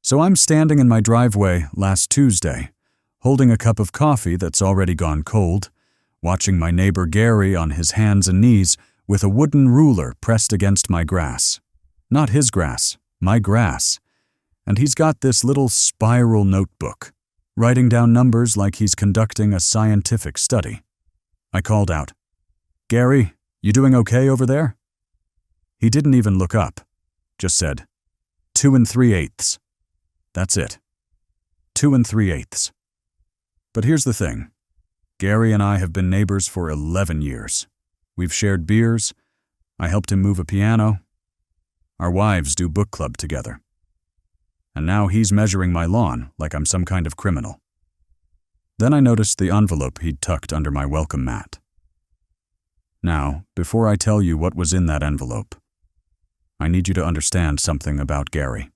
So I'm standing in my driveway last Tuesday, holding a cup of coffee that's already gone cold, watching my neighbor Gary on his hands and knees with a wooden ruler pressed against my grass. Not his grass, my grass. And he's got this little spiral notebook, writing down numbers like he's conducting a scientific study. I called out, "Gary, you doing okay over there?" He didn't even look up, just said, 2 3/8. That's it. 2 3/8. But here's the thing. Gary and I have been neighbors for 11 years. We've shared beers. I helped him move a piano. Our wives do book club together. And now he's measuring my lawn like I'm some kind of criminal. Then I noticed the envelope he'd tucked under my welcome mat. Now, before I tell you what was in that envelope, I need you to understand something about Gary.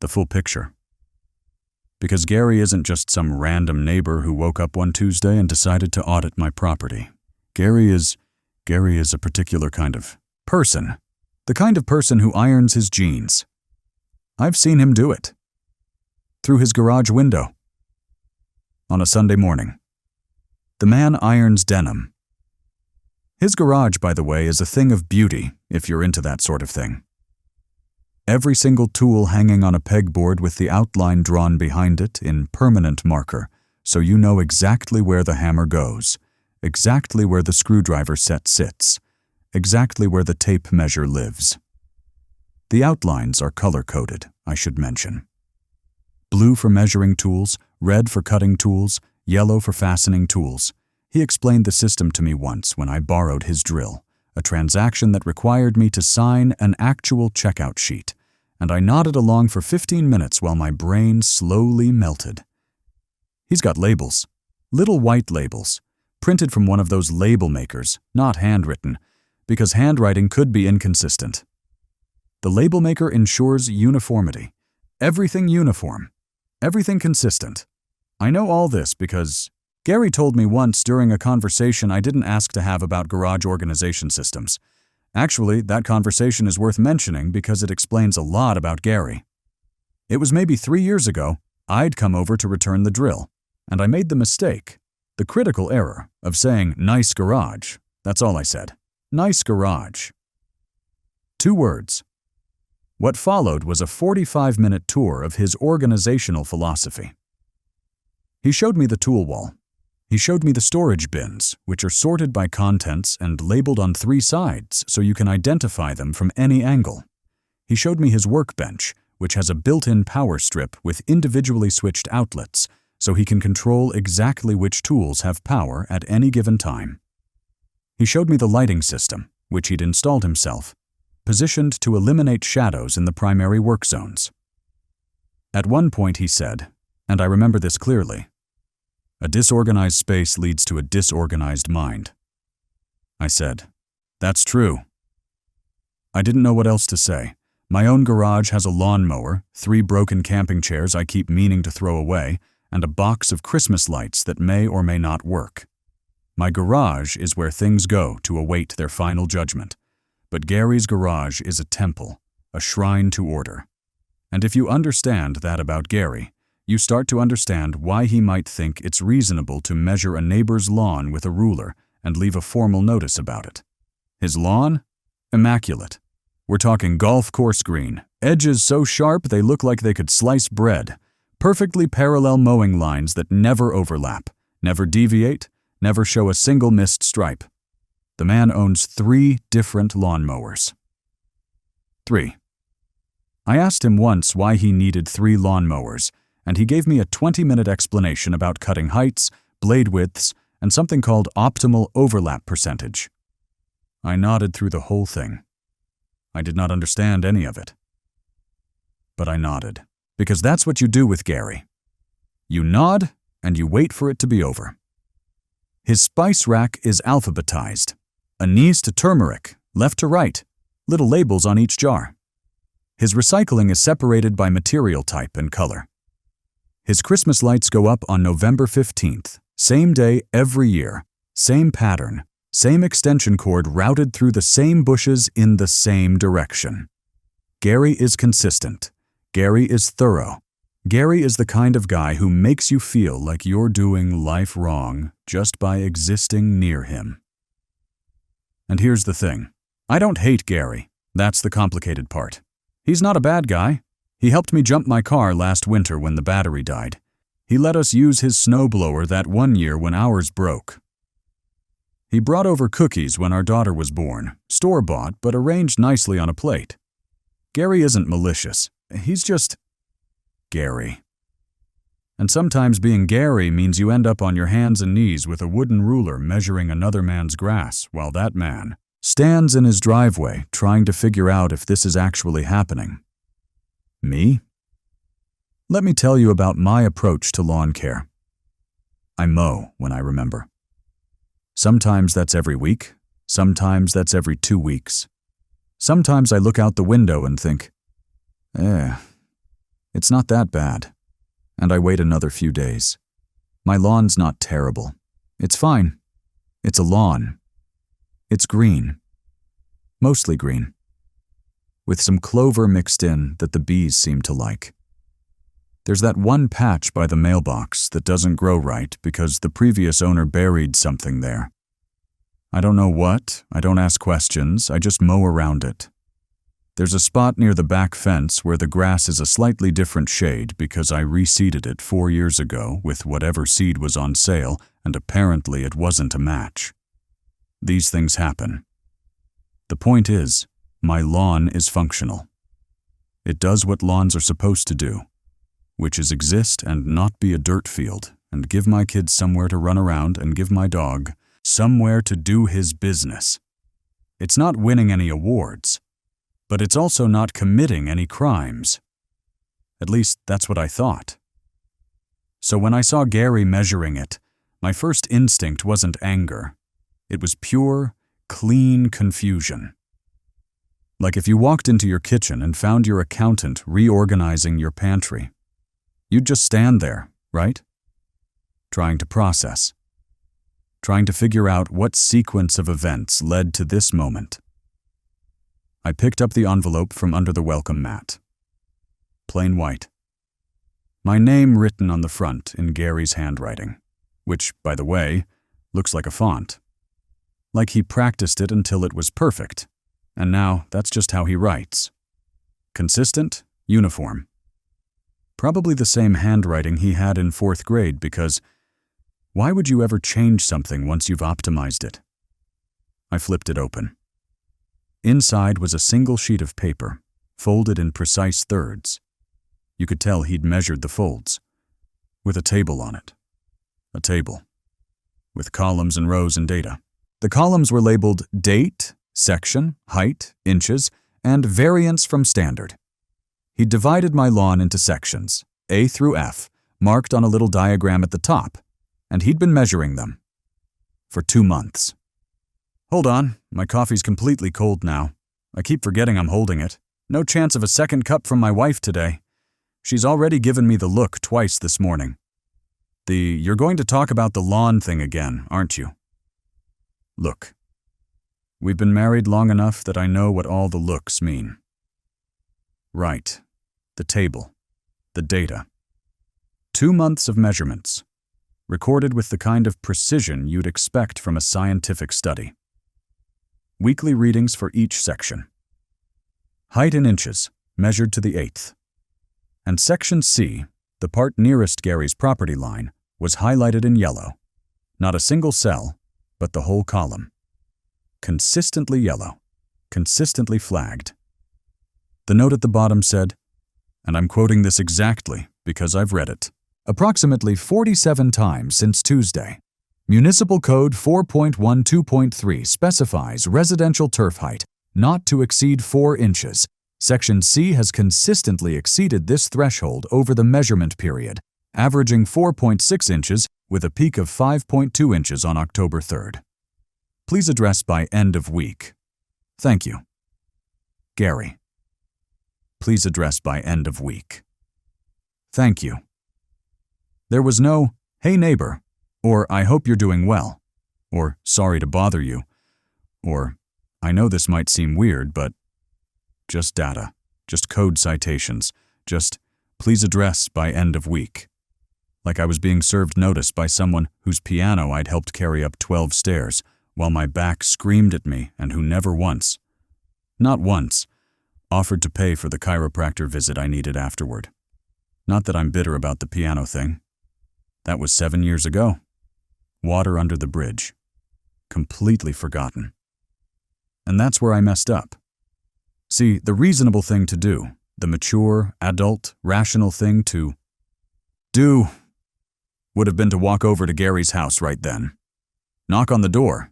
The full picture. Because Gary isn't just some random neighbor who woke up one Tuesday and decided to audit my property. Gary is a particular kind of person. The kind of person who irons his jeans. I've seen him do it. Through his garage window. On a Sunday morning. The man irons denim. His garage, by the way, is a thing of beauty, if you're into that sort of thing. Every single tool hanging on a pegboard with the outline drawn behind it in permanent marker, so you know exactly where the hammer goes, exactly where the screwdriver set sits, exactly where the tape measure lives. The outlines are color-coded, I should mention. Blue for measuring tools, red for cutting tools, yellow for fastening tools. He explained the system to me once when I borrowed his drill, a transaction that required me to sign an actual checkout sheet, and I nodded along for 15 minutes while my brain slowly melted. He's got labels, little white labels, printed from one of those label makers, not handwritten, because handwriting could be inconsistent. The label maker ensures uniformity. Everything uniform. Everything consistent. I know all this because Gary told me once during a conversation I didn't ask to have about garage organization systems. Actually, that conversation is worth mentioning because it explains a lot about Gary. It was maybe 3 years ago, I'd come over to return the drill, and I made the mistake, the critical error, of saying, "Nice garage." That's all I said. Nice garage. 2 words. What followed was a 45-minute tour of his organizational philosophy. He showed me the tool wall. He showed me the storage bins, which are sorted by contents and labeled on 3 sides so you can identify them from any angle. He showed me his workbench, which has a built-in power strip with individually switched outlets so he can control exactly which tools have power at any given time. He showed me the lighting system, which he'd installed himself, positioned to eliminate shadows in the primary work zones. At one point he said, and I remember this clearly, "A disorganized space leads to a disorganized mind." I said, "That's true." I didn't know what else to say. My own garage has a lawnmower, 3 broken camping chairs I keep meaning to throw away, and a box of Christmas lights that may or may not work. My garage is where things go to await their final judgment. But Gary's garage is a temple, a shrine to order. And if you understand that about Gary, you start to understand why he might think it's reasonable to measure a neighbor's lawn with a ruler and leave a formal notice about it. His lawn? Immaculate. We're talking golf course green, edges so sharp they look like they could slice bread, perfectly parallel mowing lines that never overlap, never deviate, never show a single missed stripe. The man owns 3 different lawnmowers. 3. I asked him once why he needed 3 lawnmowers, and he gave me a 20-minute explanation about cutting heights, blade widths, and something called optimal overlap percentage. I nodded through the whole thing. I did not understand any of it. But I nodded, because that's what you do with Gary. You nod, and you wait for it to be over. His spice rack is alphabetized. Anise to turmeric, left to right, little labels on each jar. His recycling is separated by material type and color. His Christmas lights go up on November 15th, same day every year, same pattern, same extension cord routed through the same bushes in the same direction. Gary is consistent. Gary is thorough. Gary is the kind of guy who makes you feel like you're doing life wrong just by existing near him. And here's the thing. I don't hate Gary. That's the complicated part. He's not a bad guy. He helped me jump my car last winter when the battery died. He let us use his snowblower that one year when ours broke. He brought over cookies when our daughter was born, store-bought but arranged nicely on a plate. Gary isn't malicious. He's just Gary. And sometimes being Gary means you end up on your hands and knees with a wooden ruler measuring another man's grass while that man stands in his driveway trying to figure out if this is actually happening. Me? Let me tell you about my approach to lawn care. I mow when I remember. Sometimes that's every week, sometimes that's every 2 weeks. Sometimes I look out the window and think, it's not that bad. And I wait another few days. My lawn's not terrible. It's fine. It's a lawn. It's green. Mostly green. With some clover mixed in that the bees seem to like. There's that one patch by the mailbox that doesn't grow right because the previous owner buried something there. I don't know what, I don't ask questions, I just mow around it. There's a spot near the back fence where the grass is a slightly different shade because I reseeded it 4 years ago with whatever seed was on sale, and apparently it wasn't a match. These things happen. The point is, my lawn is functional. It does what lawns are supposed to do, which is exist and not be a dirt field, and give my kids somewhere to run around and give my dog somewhere to do his business. It's not winning any awards, but it's also not committing any crimes. At least that's what I thought. So when I saw Gary measuring it, my first instinct wasn't anger. It was pure, clean confusion. Like if you walked into your kitchen and found your accountant reorganizing your pantry. You'd just stand there, right? Trying to process. Trying to figure out what sequence of events led to this moment. I picked up the envelope from under the welcome mat. Plain white. My name written on the front in Gary's handwriting, which, by the way, looks like a font. Like he practiced it until it was perfect, and now that's just how he writes. Consistent, uniform. Probably the same handwriting he had in 4th grade because why would you ever change something once you've optimized it? I flipped it open. Inside was a single sheet of paper, folded in precise thirds. You could tell he'd measured the folds, with a table on it. A table, with columns and rows and data. The columns were labeled date, section, height, inches, and variance from standard. He'd divided my lawn into sections, A through F, marked on a little diagram at the top, and he'd been measuring them. For 2 months. Hold on, my coffee's completely cold now. I keep forgetting I'm holding it. No chance of a second cup from my wife today. She's already given me the look twice this morning. You're going to talk about the lawn thing again, aren't you? Look. We've been married long enough that I know what all the looks mean. Right. The table. The data. 2 months of measurements. Recorded with the kind of precision you'd expect from a scientific study. Weekly readings for each section. Height in inches, measured to the 1/8. And section C, the part nearest Gary's property line, was highlighted in yellow. Not a single cell, but the whole column. Consistently yellow, consistently flagged. The note at the bottom said, and I'm quoting this exactly because I've read it, approximately 47 times since Tuesday. Municipal Code 4.12.3 specifies residential turf height not to exceed 4 inches. Section C has consistently exceeded this threshold over the measurement period, averaging 4.6 inches with a peak of 5.2 inches on October 3rd. Please address by end of week. Thank you. Gary. Please address by end of week. Thank you. There was no, hey neighbor, or I hope you're doing well, or sorry to bother you, or I know this might seem weird, but just data, just code citations, Just, please address by end of week. Like I was being served notice by someone whose piano I'd helped carry up 12 stairs, while my back screamed at me and who never once, not once, offered to pay for the chiropractor visit I needed afterward. Not that I'm bitter about the piano thing. That was 7 years ago. Water under the bridge. Completely forgotten. And that's where I messed up. See, the reasonable thing to do, the mature, adult, rational thing to do, would have been to walk over to Gary's house right then. Knock on the door.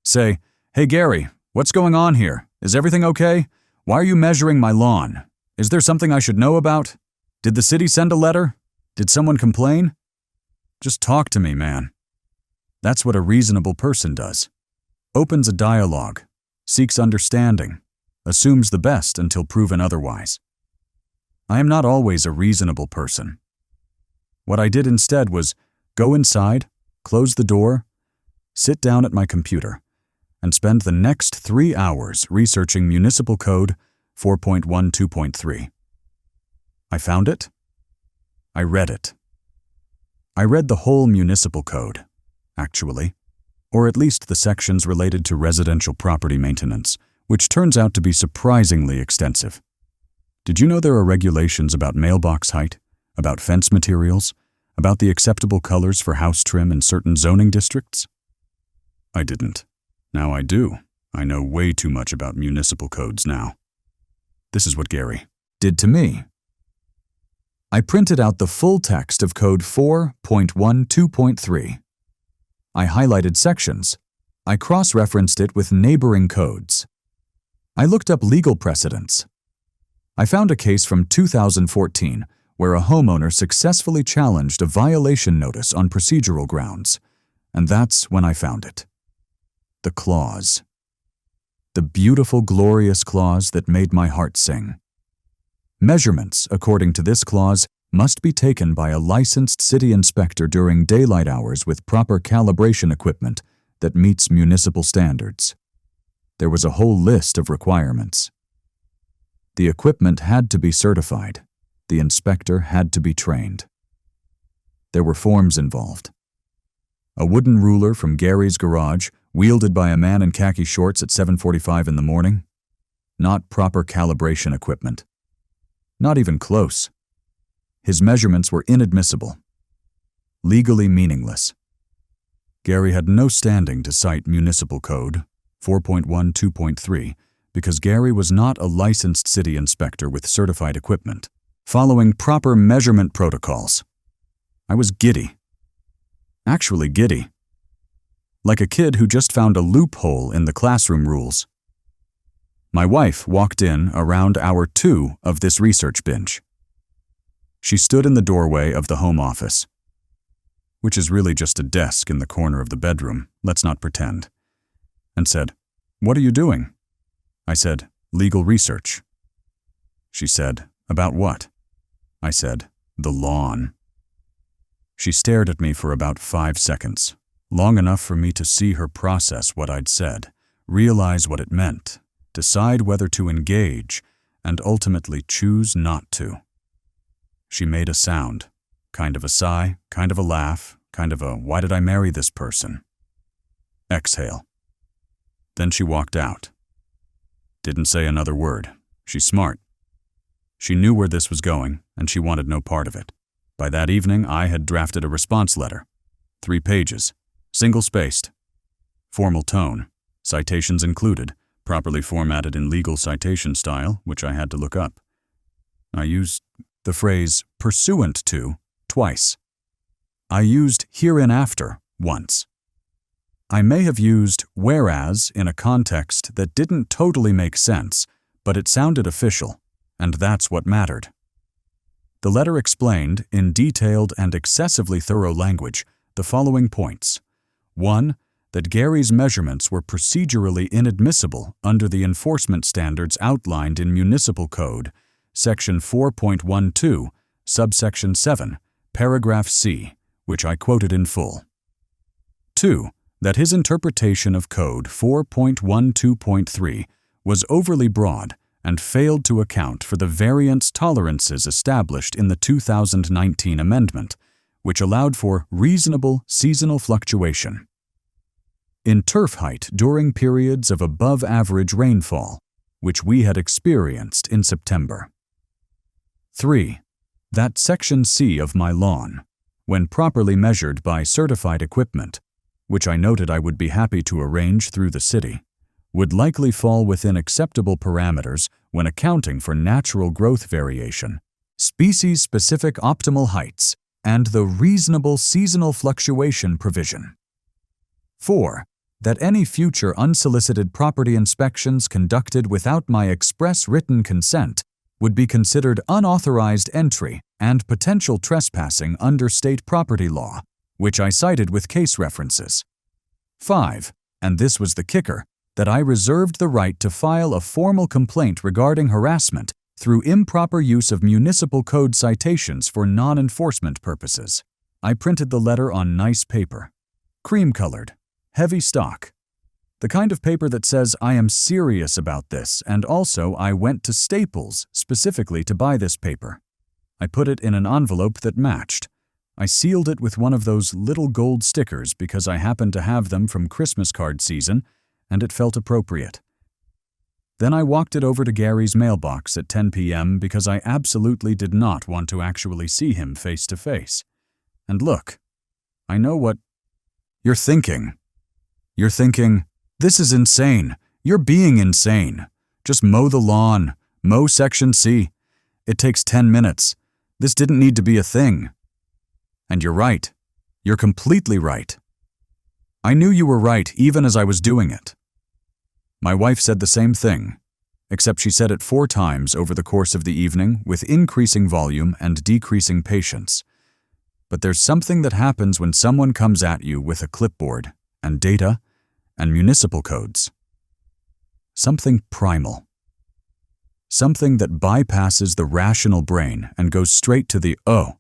Say, "Hey Gary, what's going on here? Is everything okay? Why are you measuring my lawn? Is there something I should know about? Did the city send a letter? Did someone complain?" Just talk to me, man. That's what a reasonable person does. Opens a dialogue, seeks understanding, assumes the best until proven otherwise. I am not always a reasonable person. What I did instead was go inside, close the door, sit down at my computer, and spend the next 3 hours researching Municipal Code 4.12.3. I found it. I read it. I read the whole Municipal Code, actually, or at least the sections related to residential property maintenance, which turns out to be surprisingly extensive. Did you know there are regulations about mailbox height, about fence materials, about the acceptable colors for house trim in certain zoning districts? I didn't. Now I do. I know way too much about municipal codes now. This is what Gary did to me. I printed out the full text of Code 4.12.3. I highlighted sections. I cross-referenced it with neighboring codes. I looked up legal precedents. I found a case from 2014 where a homeowner successfully challenged a violation notice on procedural grounds, and that's when I found it. The clause. The beautiful, glorious clause that made my heart sing. Measurements, according to this clause, must be taken by a licensed city inspector during daylight hours with proper calibration equipment that meets municipal standards. There was a whole list of requirements. The equipment had to be certified. The inspector had to be trained. There were forms involved. A wooden ruler from Gary's garage, wielded by a man in khaki shorts at 7:45 in the morning. Not proper calibration equipment. Not even close. His measurements were inadmissible. Legally meaningless. Gary had no standing to cite Municipal Code 4.12.3 because Gary was not a licensed city inspector with certified equipment, following proper measurement protocols. I was giddy. Actually giddy. Like a kid who just found a loophole in the classroom rules. My wife walked in around hour 2 of this research binge. She stood in the doorway of the home office, which is really just a desk in the corner of the bedroom, let's not pretend, and said, "What are you doing?" I said, "Legal research." She said, "About what?" I said, "The lawn." She stared at me for about 5 seconds, long enough for me to see her process what I'd said, realize what it meant, decide whether to engage, and ultimately choose not to. She made a sound, kind of a sigh, kind of a laugh, kind of a "why did I marry this person?" Exhale. Then she walked out. Didn't say another word. She's smart. She knew where this was going, and she wanted no part of it. By that evening, I had drafted a response letter. 3 pages, single-spaced, formal tone, citations included, properly formatted in legal citation style, which I had to look up. I used the phrase "pursuant to" twice. I used "hereinafter" once. I may have used "whereas" in a context that didn't totally make sense, but it sounded official, and that's what mattered. The letter explained, in detailed and excessively thorough language, the following points. 1. That Gary's measurements were procedurally inadmissible under the enforcement standards outlined in Municipal Code, Section 4.12, subsection 7, paragraph C, which I quoted in full. 2. That his interpretation of Code 4.12.3 was overly broad and failed to account for the variance tolerances established in the 2019 amendment, which allowed for reasonable seasonal fluctuation in turf height during periods of above-average rainfall, which we had experienced in September. 3. That Section C of my lawn, when properly measured by certified equipment, which I noted I would be happy to arrange through the city, would likely fall within acceptable parameters when accounting for natural growth variation, species-specific optimal heights, and the reasonable seasonal fluctuation provision. 4. That any future unsolicited property inspections conducted without my express written consent would be considered unauthorized entry and potential trespassing under state property law, which I cited with case references. 5. And this was the kicker, that I reserved the right to file a formal complaint regarding harassment through improper use of municipal code citations for non-enforcement purposes. I printed the letter on nice paper, cream-colored, heavy stock, the kind of paper that says I am serious about this, and also I went to Staples specifically to buy this paper. I put it in an envelope that matched. I sealed it with one of those little gold stickers because I happened to have them from Christmas card season, and it felt appropriate. Then I walked it over to Gary's mailbox at 10 p.m. because I absolutely did not want to actually see him face to face. And look, I know what you're thinking. You're thinking, this is insane. You're being insane. Just mow the lawn. Mow Section C. It takes 10 minutes. This didn't need to be a thing. And you're right. You're completely right. I knew you were right even as I was doing it. My wife said the same thing, except she said it 4 times over the course of the evening with increasing volume and decreasing patience. But there's something that happens when someone comes at you with a clipboard and data and municipal codes. Something primal. Something that bypasses the rational brain and goes straight to the, oh,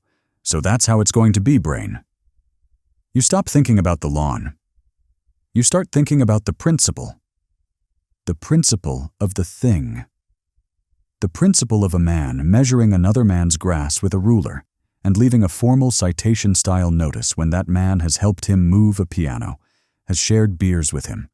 so that's how it's going to be brain. You stop thinking about the lawn. You start thinking about the principle. The principle of the thing. The principle of a man measuring another man's grass with a ruler and leaving a formal citation-style notice when that man has helped him move a piano, has shared beers with him,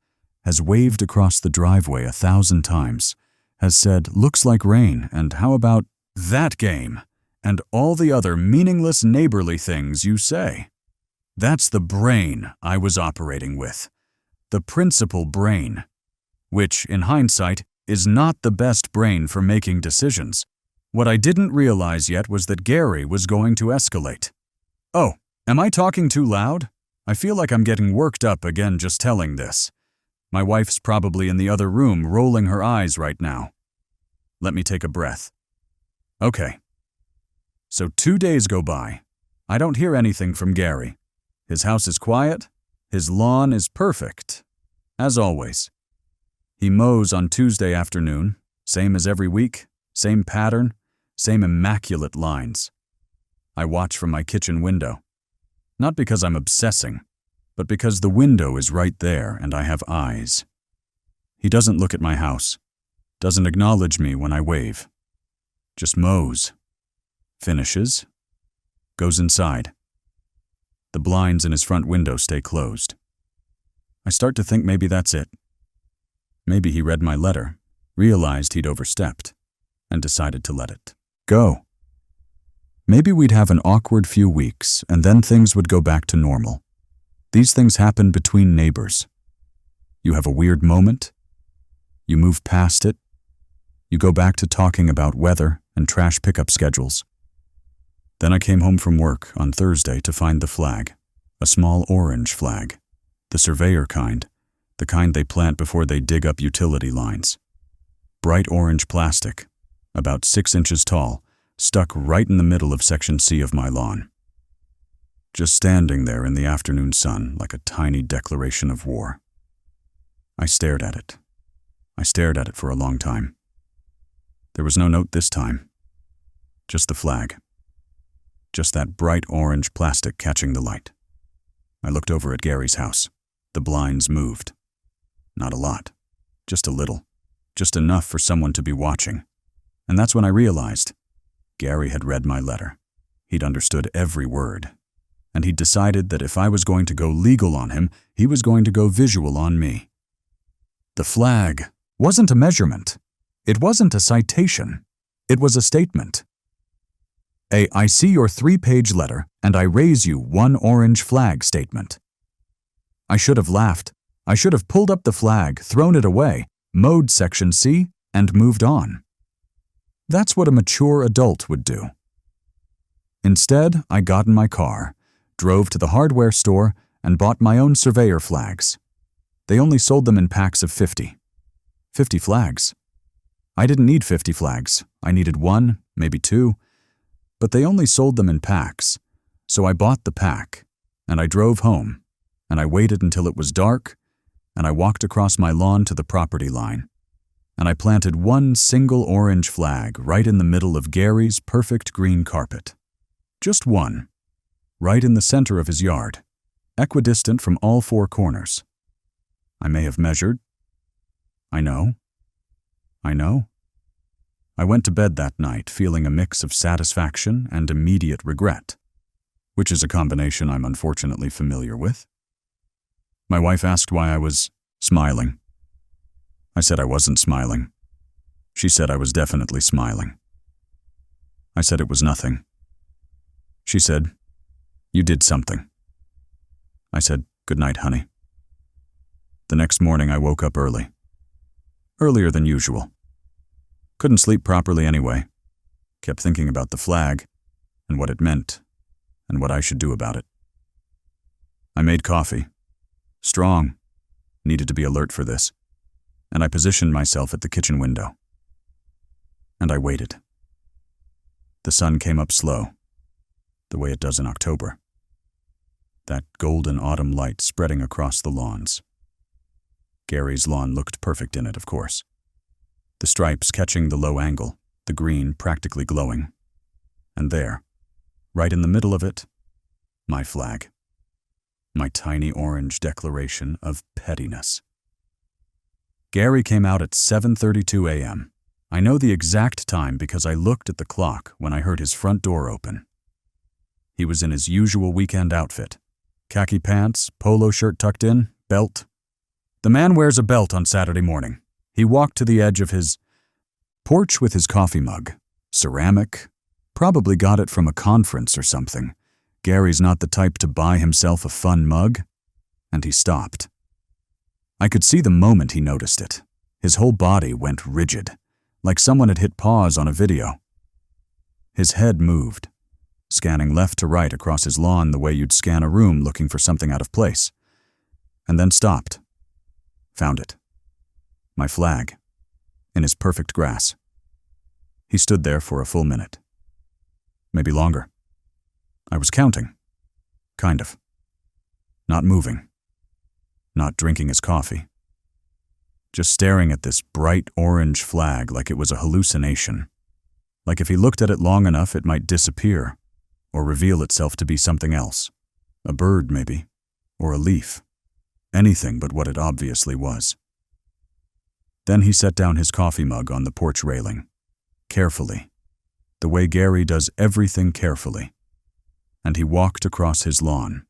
has waved across the driveway 1,000 times, has said, looks like rain, and how about that game, and all the other meaningless neighborly things you say. That's the brain I was operating with. The principal brain. Which, in hindsight, is not the best brain for making decisions. What I didn't realize yet was that Gary was going to escalate. Oh, am I talking too loud? I feel like I'm getting worked up again just telling this. My wife's probably in the other room rolling her eyes right now. Let me take a breath. Okay. So 2 days go by. I don't hear anything from Gary. His house is quiet. His lawn is perfect. As always. He mows on Tuesday afternoon, same as every week, same pattern, same immaculate lines. I watch from my kitchen window. Not because I'm obsessing, but because the window is right there and I have eyes. He doesn't look at my house, doesn't acknowledge me when I wave. Just mows. Finishes. Goes inside. The blinds in his front window stay closed. I start to think maybe that's it. Maybe he read my letter, realized he'd overstepped, and decided to let it go. Maybe we'd have an awkward few weeks, and then things would go back to normal. These things happen between neighbors. You have a weird moment. You move past it. You go back to talking about weather and trash pickup schedules. Then I came home from work on Thursday to find the flag, a small orange flag, the surveyor kind, the kind they plant before they dig up utility lines. Bright orange plastic, about 6 inches tall, stuck right in the middle of Section C of my lawn. Just standing there in the afternoon sun like a tiny declaration of war. I stared at it. I stared at it for a long time. There was no note this time. Just the flag. Just that bright orange plastic catching the light. I looked over at Gary's house. The blinds moved. Not a lot. Just a little. Just enough for someone to be watching. And that's when I realized Gary had read my letter. He'd understood every word. And he'd decided that if I was going to go legal on him, he was going to go visual on me. The flag wasn't a measurement. It wasn't a citation. It was a statement. I see your 3-page letter, and I raise you 1 orange flag statement. I should have laughed. I should have pulled up the flag, thrown it away, mowed Section C, and moved on. That's what a mature adult would do. Instead, I got in my car, drove to the hardware store, and bought my own surveyor flags. They only sold them in packs of 50. 50 flags. I didn't need 50 flags. I needed 1, maybe 2. But they only sold them in packs. So I bought the pack, and I drove home, and I waited until it was dark, and I walked across my lawn to the property line, and I planted 1 single orange flag right in the middle of Gary's perfect green carpet. Just 1, right in the center of his yard, equidistant from all 4 corners. I may have measured. I know. I went to bed that night feeling a mix of satisfaction and immediate regret, which is a combination I'm unfortunately familiar with. My wife asked why I was smiling. I said I wasn't smiling. She said I was definitely smiling. I said it was nothing. She said, "You did something." I said, "Good night, honey." The next morning I woke up early. Earlier than usual. Couldn't sleep properly anyway. Kept thinking about the flag, and what it meant, and what I should do about it. I made coffee. Strong. Needed to be alert for this. And I positioned myself at the kitchen window. And I waited. The sun came up slow, the way it does in October. That golden autumn light spreading across the lawns. Gary's lawn looked perfect in it, of course. The stripes catching the low angle, the green practically glowing. And there, right in the middle of it, my flag. My tiny orange declaration of pettiness. Gary came out at 7:32 a.m. I know the exact time because I looked at the clock when I heard his front door open. He was in his usual weekend outfit. Khaki pants, polo shirt tucked in, belt. The man wears a belt on Saturday morning. He walked to the edge of his porch with his coffee mug. Ceramic. Probably got it from a conference or something. Gary's not the type to buy himself a fun mug. And he stopped. I could see the moment he noticed it. His whole body went rigid, like someone had hit pause on a video. His head moved, scanning left to right across his lawn the way you'd scan a room looking for something out of place. And then stopped. Found it. My flag. In his perfect grass. He stood there for a full minute. Maybe longer. I was counting. Kind of. Not moving. Not drinking his coffee. Just staring at this bright orange flag like it was a hallucination. Like if he looked at it long enough, it might disappear, or reveal itself to be something else. A bird, maybe, or a leaf. Anything but what it obviously was. Then he set down his coffee mug on the porch railing, carefully, the way Gary does everything carefully, and he walked across his lawn.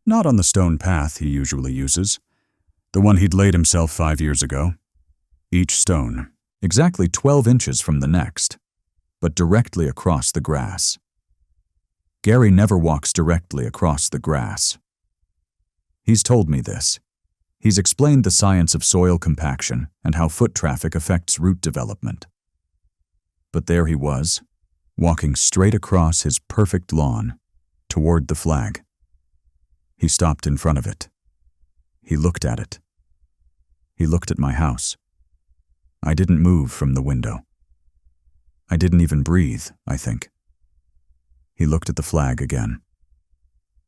Not on the stone path he usually uses, the one he'd laid himself 5 years ago. Each stone, exactly 12 inches from the next, but directly across the grass. Gary never walks directly across the grass. He's told me this. He's explained the science of soil compaction and how foot traffic affects root development. But there he was, walking straight across his perfect lawn, toward the flag. He stopped in front of it. He looked at it. He looked at my house. I didn't move from the window. I didn't even breathe, I think. He looked at the flag again.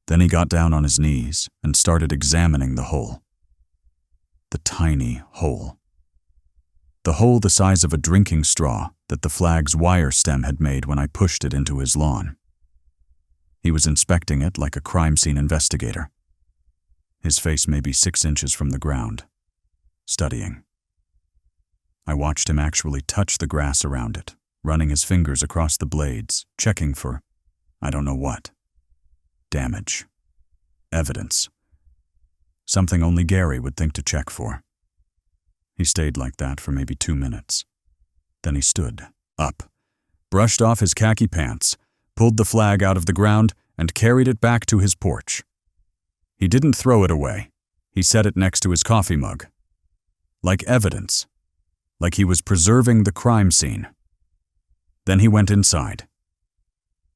Then he got down on his knees and started examining the hole. The tiny hole. The hole the size of a drinking straw that the flag's wire stem had made when I pushed it into his lawn. He was inspecting it like a crime scene investigator. His face maybe 6 inches from the ground, studying. I watched him actually touch the grass around it, running his fingers across the blades, checking for, I don't know what. Damage. Evidence. Something only Gary would think to check for. He stayed like that for maybe 2 minutes. Then he stood, up, brushed off his khaki pants, pulled the flag out of the ground, and carried it back to his porch. He didn't throw it away. He set it next to his coffee mug. Like evidence. Like he was preserving the crime scene. Then he went inside.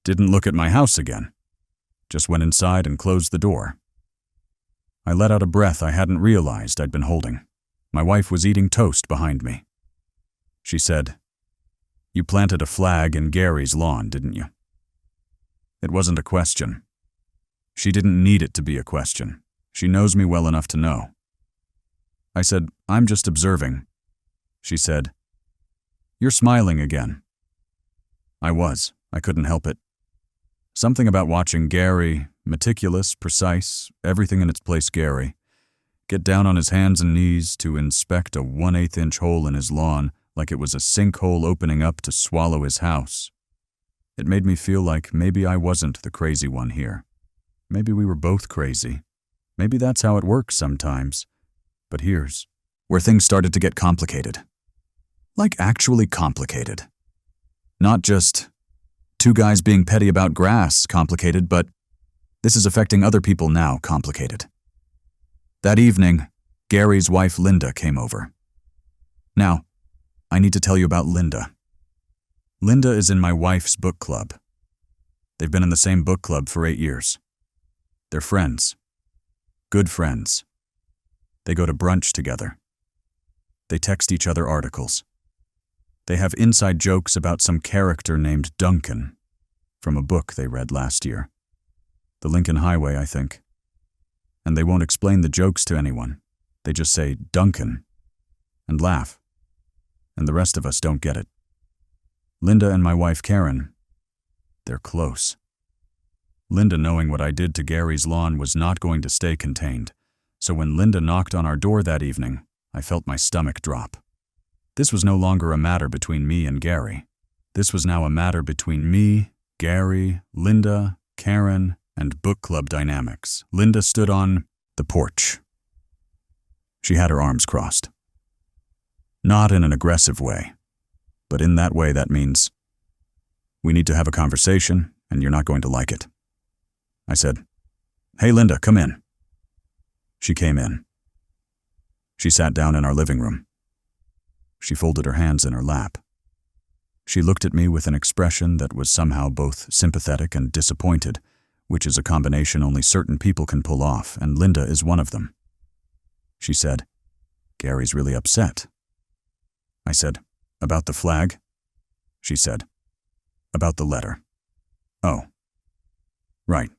Didn't look at my house again. Just went inside and closed the door. I let out a breath I hadn't realized I'd been holding. My wife was eating toast behind me. She said, "You planted a flag in Gary's lawn, didn't you?" It wasn't a question. She didn't need it to be a question. She knows me well enough to know. I said, "I'm just observing." She said, "You're smiling again." I was. I couldn't help it. Something about watching Gary, meticulous, precise, everything in its place Gary, get down on his hands and knees to inspect a 1/8-inch hole in his lawn like it was a sinkhole opening up to swallow his house. It made me feel like maybe I wasn't the crazy one here. Maybe we were both crazy. Maybe that's how it works sometimes. But here's where things started to get complicated. Like actually complicated. Not just two guys being petty about grass complicated, but this is affecting other people now complicated. That evening, Gary's wife Linda came over. Now, I need to tell you about Linda. Linda is in my wife's book club. They've been in the same book club for 8 years. They're friends. Good friends. They go to brunch together. They text each other articles. They have inside jokes about some character named Duncan from a book they read last year. The Lincoln Highway, I think. And they won't explain the jokes to anyone. They just say, "Duncan," and laugh. And the rest of us don't get it. Linda and my wife Karen, they're close. Linda, knowing what I did to Gary's lawn, was not going to stay contained. So when Linda knocked on our door that evening, I felt my stomach drop. This was no longer a matter between me and Gary. This was now a matter between me, Gary, Linda, Karen, and book club dynamics. Linda stood on the porch. She had her arms crossed. Not in an aggressive way, but in that way that means, "We need to have a conversation, and you're not going to like it." I said, "Hey Linda, come in." She came in. She sat down in our living room. She folded her hands in her lap. She looked at me with an expression that was somehow both sympathetic and disappointed, which is a combination only certain people can pull off, and Linda is one of them. She said, "Gary's really upset." I said, "About the flag?" She said, "About the letter." "Oh. Right.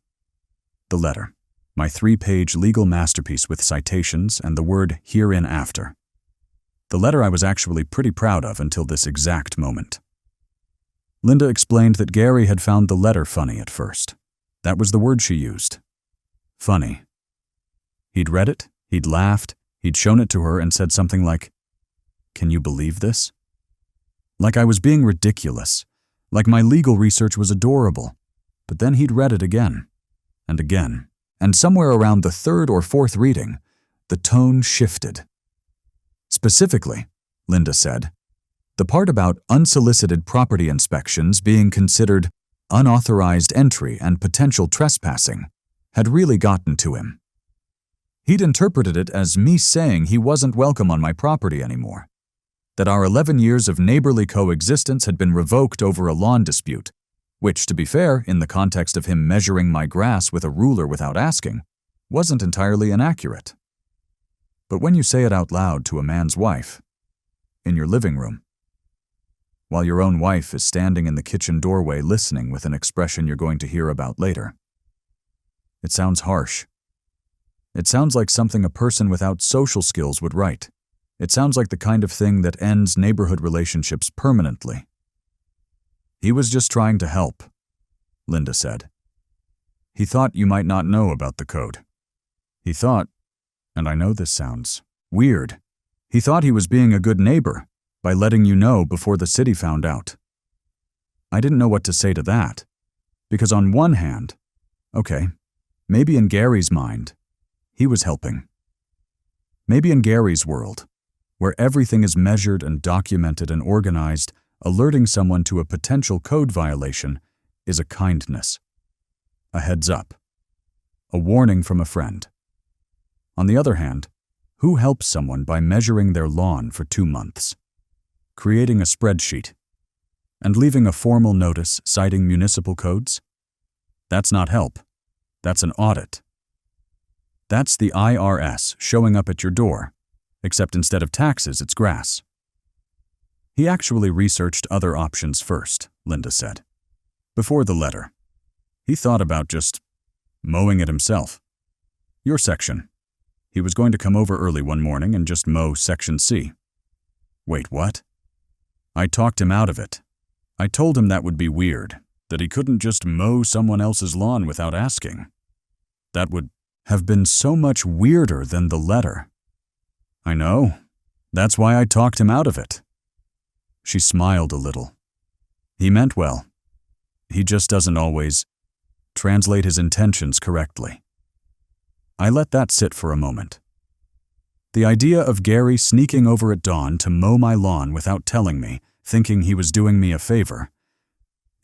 The letter. My 3-page legal masterpiece with citations and the word hereinafter. The letter I was actually pretty proud of until this exact moment. Linda explained that Gary had found the letter funny at first. That was the word she used. Funny. He'd read it, he'd laughed, he'd shown it to her and said something like, "Can you believe this?" Like I was being ridiculous, like my legal research was adorable. But then he'd read it again, and somewhere around the 3rd or 4th reading, the tone shifted. Specifically, Linda said, the part about unsolicited property inspections being considered unauthorized entry and potential trespassing had really gotten to him. He'd interpreted it as me saying he wasn't welcome on my property anymore, that our 11 years of neighborly coexistence had been revoked over a lawn dispute, which, to be fair, in the context of him measuring my grass with a ruler without asking, wasn't entirely inaccurate. But when you say it out loud to a man's wife, in your living room, while your own wife is standing in the kitchen doorway listening with an expression you're going to hear about later, it sounds harsh. It sounds like something a person without social skills would write. It sounds like the kind of thing that ends neighborhood relationships permanently. "He was just trying to help," Linda said. "He thought you might not know about the code. He thought, and I know this sounds weird, he thought he was being a good neighbor by letting you know before the city found out. I didn't know what to say to that. Because on one hand, okay, maybe in Gary's mind, he was helping. Maybe in Gary's world, where everything is measured and documented and organized, alerting someone to a potential code violation is a kindness, a heads up, a warning from a friend. On the other hand, who helps someone by measuring their lawn for 2 months, creating a spreadsheet, and leaving a formal notice citing municipal codes? That's not help. That's an audit. That's the IRS showing up at your door, except instead of taxes, it's grass. He actually researched other options first, Linda said. Before the letter, he thought about just mowing it himself. Your section. He was going to come over early one morning and just mow Section C. Wait, what? I talked him out of it. I told him that would be weird, that he couldn't just mow someone else's lawn without asking. That would have been so much weirder than the letter. I know. That's why I talked him out of it. She smiled a little. He meant well. He just doesn't always translate his intentions correctly. I let that sit for a moment. The idea of Gary sneaking over at dawn to mow my lawn without telling me, thinking he was doing me a favor,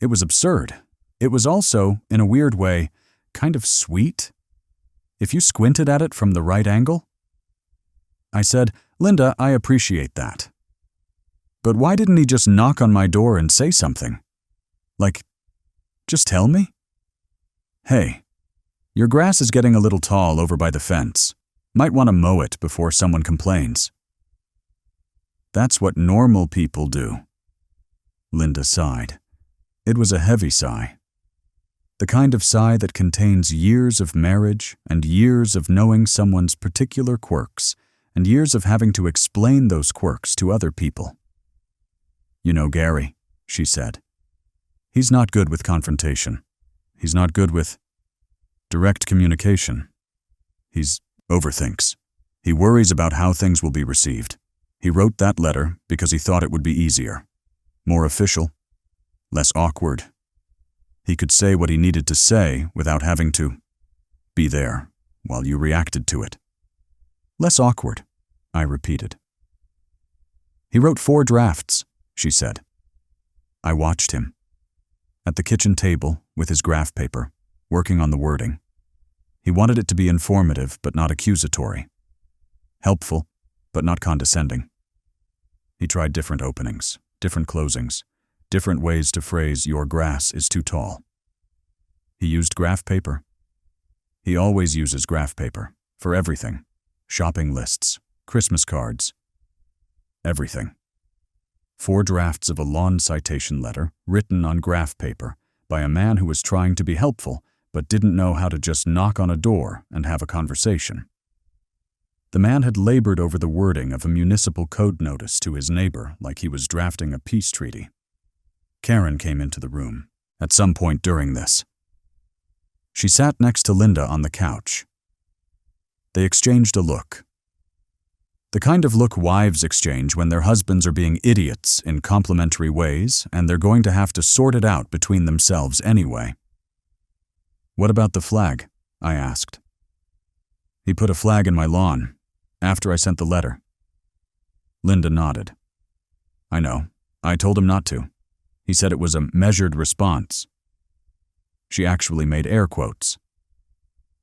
it was absurd. It was also, in a weird way, kind of sweet. If you squinted at it from the right angle. I said, Linda, I appreciate that. But why didn't he just knock on my door and say something? Like, just tell me? Hey, your grass is getting a little tall over by the fence. Might want to mow it before someone complains. That's what normal people do. Linda sighed. It was a heavy sigh. The kind of sigh that contains years of marriage and years of knowing someone's particular quirks and years of having to explain those quirks to other people. You know Gary, she said. He's not good with confrontation. He's not good with direct communication. He's overthinks. He worries about how things will be received. He wrote that letter because he thought it would be easier, more official, less awkward. He could say what he needed to say without having to be there while you reacted to it. Less awkward, I repeated. He wrote 4 drafts, she said. I watched him. At the kitchen table with his graph paper, working on the wording. He wanted it to be informative but not accusatory. Helpful but not condescending. He tried different openings, different closings, different ways to phrase your grass is too tall. He used graph paper. He always uses graph paper for everything. Shopping lists, Christmas cards, everything. 4 drafts of a lawn citation letter written on graph paper by a man who was trying to be helpful but didn't know how to just knock on a door and have a conversation. The man had labored over the wording of a municipal code notice to his neighbor like he was drafting a peace treaty. Karen came into the room at some point during this. She sat next to Linda on the couch. They exchanged a look. The kind of look wives exchange when their husbands are being idiots in complimentary ways and they're going to have to sort it out between themselves anyway. What about the flag? I asked. He put a flag in my lawn after I sent the letter. Linda nodded. I know. I told him not to. He said it was a measured response. She actually made air quotes.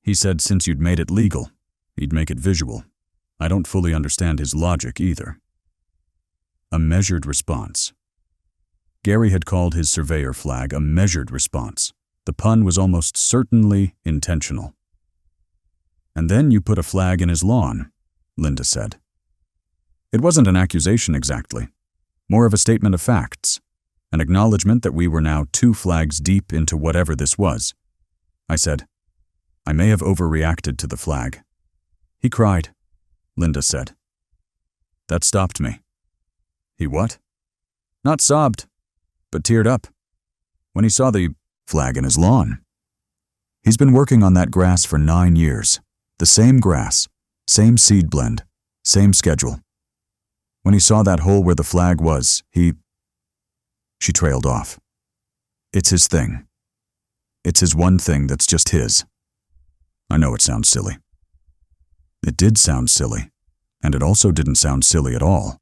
He said since you'd made it legal, he'd make it visual. I don't fully understand his logic either. A measured response. Gary had called his surveyor flag a measured response. The pun was almost certainly intentional. And then you put a flag in his lawn, Linda said. It wasn't an accusation exactly, more of a statement of facts, an acknowledgement that we were now 2 flags deep into whatever this was. I said, I may have overreacted to the flag. He cried, Linda said. That stopped me. He what? Not sobbed, but teared up when he saw the flag in his lawn. He's been working on that grass for 9 years. The same grass, same seed blend, same schedule. When he saw that hole where the flag was, She trailed off. It's his thing. It's his one thing that's just his. I know it sounds silly. It did sound silly, and it also didn't sound silly at all.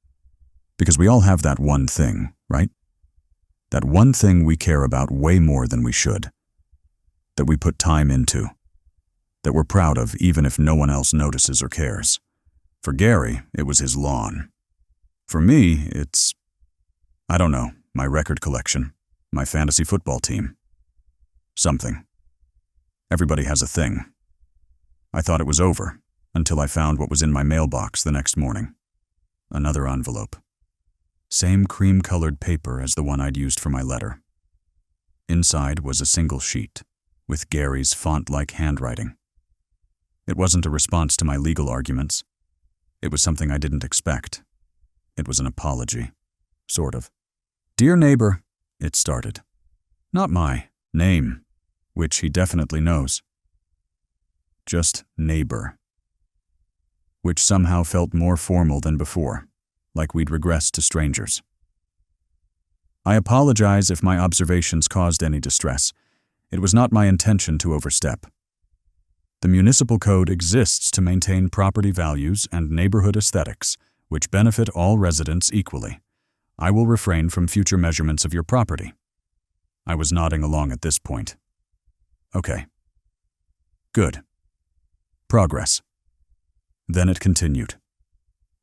Because we all have that one thing, right? That one thing we care about way more than we should. That we put time into. That we're proud of even if no one else notices or cares. For Gary, it was his lawn. For me, it's, I don't know, my record collection, my fantasy football team. Something. Everybody has a thing. I thought it was over, until I found what was in my mailbox the next morning. Another envelope. Same cream-colored paper as the one I'd used for my letter. Inside was a single sheet, with Gary's font-like handwriting. It wasn't a response to my legal arguments. It was something I didn't expect. It was an apology. Sort of. "Dear neighbor," it started. Not my name, which he definitely knows. Just neighbor. Which somehow felt more formal than before, like we'd regressed to strangers. I apologize if my observations caused any distress. It was not my intention to overstep. The municipal code exists to maintain property values and neighborhood aesthetics, which benefit all residents equally. I will refrain from future measurements of your property. I was nodding along at this point. Okay. Good. Progress. Then it continued.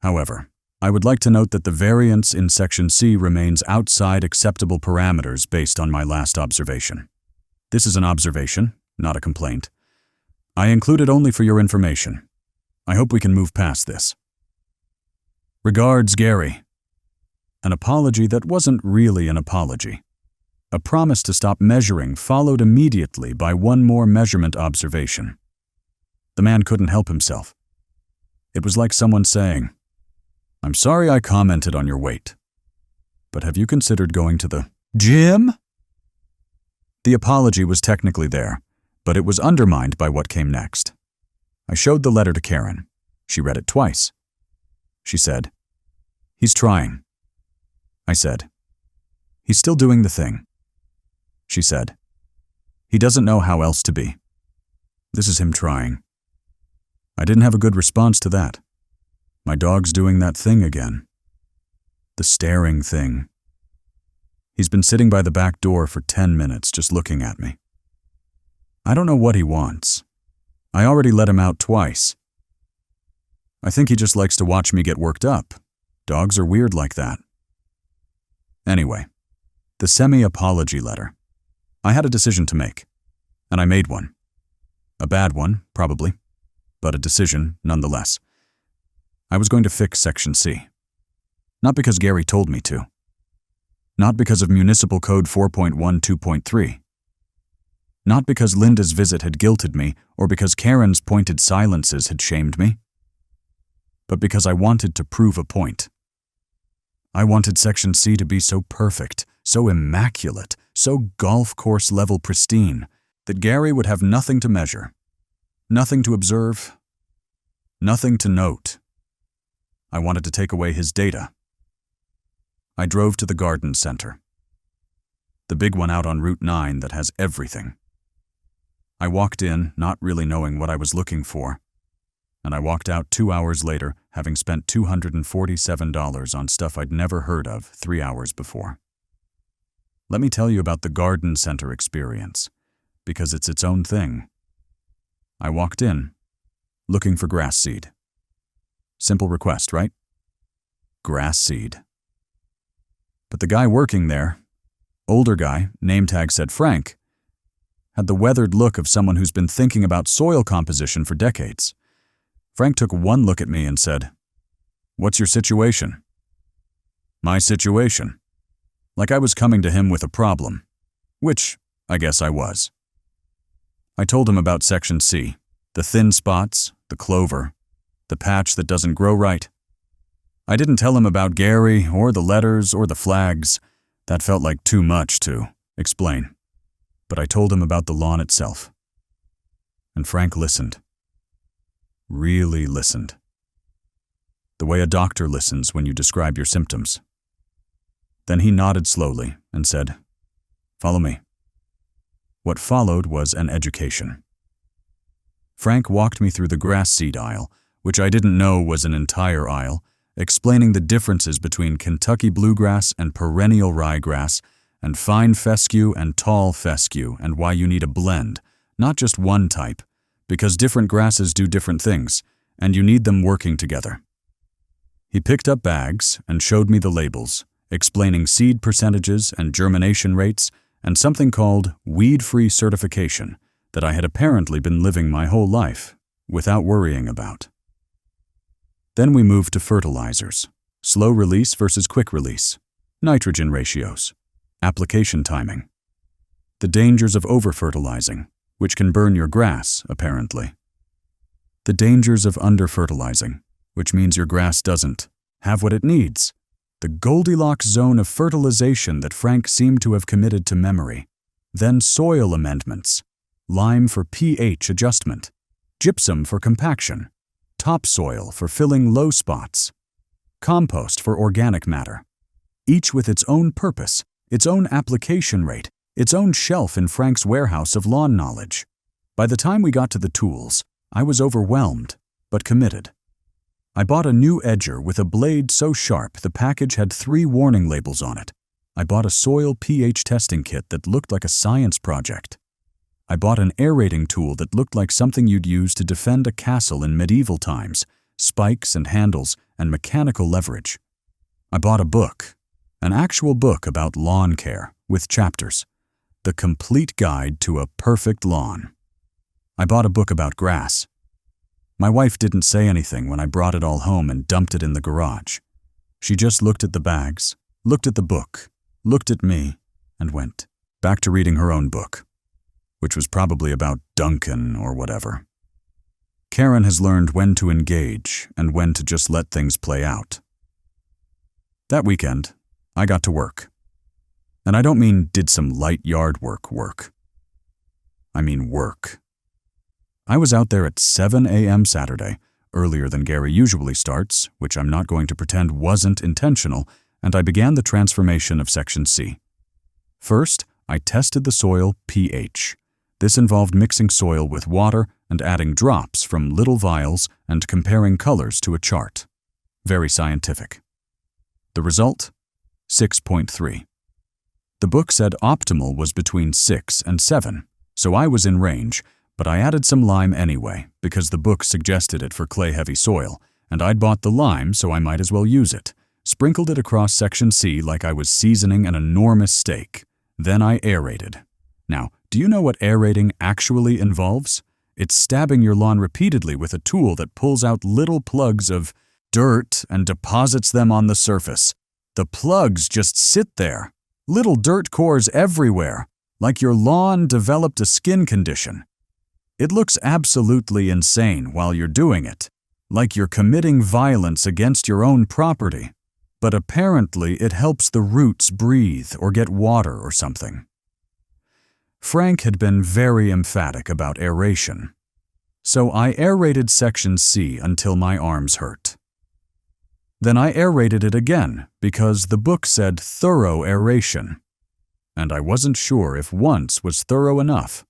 However, I would like to note that the variance in Section C remains outside acceptable parameters based on my last observation. This is an observation, not a complaint. I include it only for your information. I hope we can move past this. Regards, Gary. An apology that wasn't really an apology. A promise to stop measuring followed immediately by one more measurement observation. The man couldn't help himself. It was like someone saying, "I'm sorry I commented on your weight, but have you considered going to the gym?" The apology was technically there, but it was undermined by what came next. I showed the letter to Karen. She read it twice. She said, "He's trying." I said, "He's still doing the thing." She said, "He doesn't know how else to be. This is him trying." I didn't have a good response to that. My dog's doing that thing again. The staring thing. He's been sitting by the back door for 10 minutes just looking at me. I don't know what he wants. I already let him out twice. I think he just likes to watch me get worked up. Dogs are weird like that. Anyway, the semi-apology letter. I had a decision to make, and I made one. A bad one, probably, but a decision nonetheless. I was going to fix Section C. Not because Gary told me to. Not because of Municipal Code 4.12.3. Not because Linda's visit had guilted me or because Karen's pointed silences had shamed me. But because I wanted to prove a point. I wanted Section C to be so perfect, so immaculate, so golf course level pristine, that Gary would have nothing to measure, nothing to observe, nothing to note. I wanted to take away his data. I drove to the garden center. The big one out on Route 9 that has everything. I walked in, not really knowing what I was looking for, and I walked out 2 hours later, having spent $247 on stuff I'd never heard of 3 hours before. Let me tell you about the garden center experience, because it's its own thing. I walked in, looking for grass seed. Simple request, right? Grass seed. But the guy working there, older guy, name tag said Frank, had the weathered look of someone who's been thinking about soil composition for decades. Frank took one look at me and said, "What's your situation?" My situation. Like I was coming to him with a problem, which I guess I was. I told him about Section C, the thin spots, the clover, the patch that doesn't grow right. I didn't tell him about Gary or the letters or the flags. That felt like too much to explain. But I told him about the lawn itself. And Frank listened. Really listened. The way a doctor listens when you describe your symptoms. Then he nodded slowly and said, "Follow me." What followed was an education. Frank walked me through the grass seed aisle, which I didn't know was an entire aisle, explaining the differences between Kentucky bluegrass and perennial ryegrass, and fine fescue and tall fescue, and why you need a blend, not just one type, because different grasses do different things, and you need them working together. He picked up bags and showed me the labels, explaining seed percentages and germination rates, and something called weed-free certification that I had apparently been living my whole life without worrying about. Then we moved to fertilizers, slow release versus quick release, nitrogen ratios, application timing, the dangers of over-fertilizing, which can burn your grass, apparently, the dangers of under-fertilizing, which means your grass doesn't have what it needs, the Goldilocks zone of fertilization that Frank seemed to have committed to memory, then soil amendments, lime for pH adjustment, gypsum for compaction, topsoil for filling low spots, compost for organic matter, each with its own purpose, its own application rate, its own shelf in Frank's warehouse of lawn knowledge. By the time we got to the tools, I was overwhelmed, but committed. I bought a new edger with a blade so sharp the package had 3 warning labels on it. I bought a soil pH testing kit that looked like a science project. I bought an aerating tool that looked like something you'd use to defend a castle in medieval times, spikes and handles and mechanical leverage. I bought a book, an actual book about lawn care, with chapters, The Complete Guide to a Perfect Lawn. I bought a book about grass. My wife didn't say anything when I brought it all home and dumped it in the garage. She just looked at the bags, looked at the book, looked at me, and went back to reading her own book, which was probably about Duncan or whatever. Karen has learned when to engage and when to just let things play out. That weekend, I got to work. And I don't mean did some light yard work. I mean work. I was out there at 7 a.m. Saturday, earlier than Gary usually starts, which I'm not going to pretend wasn't intentional, and I began the transformation of Section C. First, I tested the soil pH. This involved mixing soil with water and adding drops from little vials and comparing colors to a chart. Very scientific. The result? 6.3. The book said optimal was between 6 and 7, so I was in range, but I added some lime anyway because the book suggested it for clay-heavy soil, and I'd bought the lime so I might as well use it. Sprinkled it across Section C like I was seasoning an enormous steak. Then I aerated. Now, do you know what aerating actually involves? It's stabbing your lawn repeatedly with a tool that pulls out little plugs of dirt and deposits them on the surface. The plugs just sit there, little dirt cores everywhere, like your lawn developed a skin condition. It looks absolutely insane while you're doing it, like you're committing violence against your own property. But apparently it helps the roots breathe or get water or something. Frank had been very emphatic about aeration, so I aerated Section C until my arms hurt. Then I aerated it again because the book said thorough aeration, and I wasn't sure if once was thorough enough.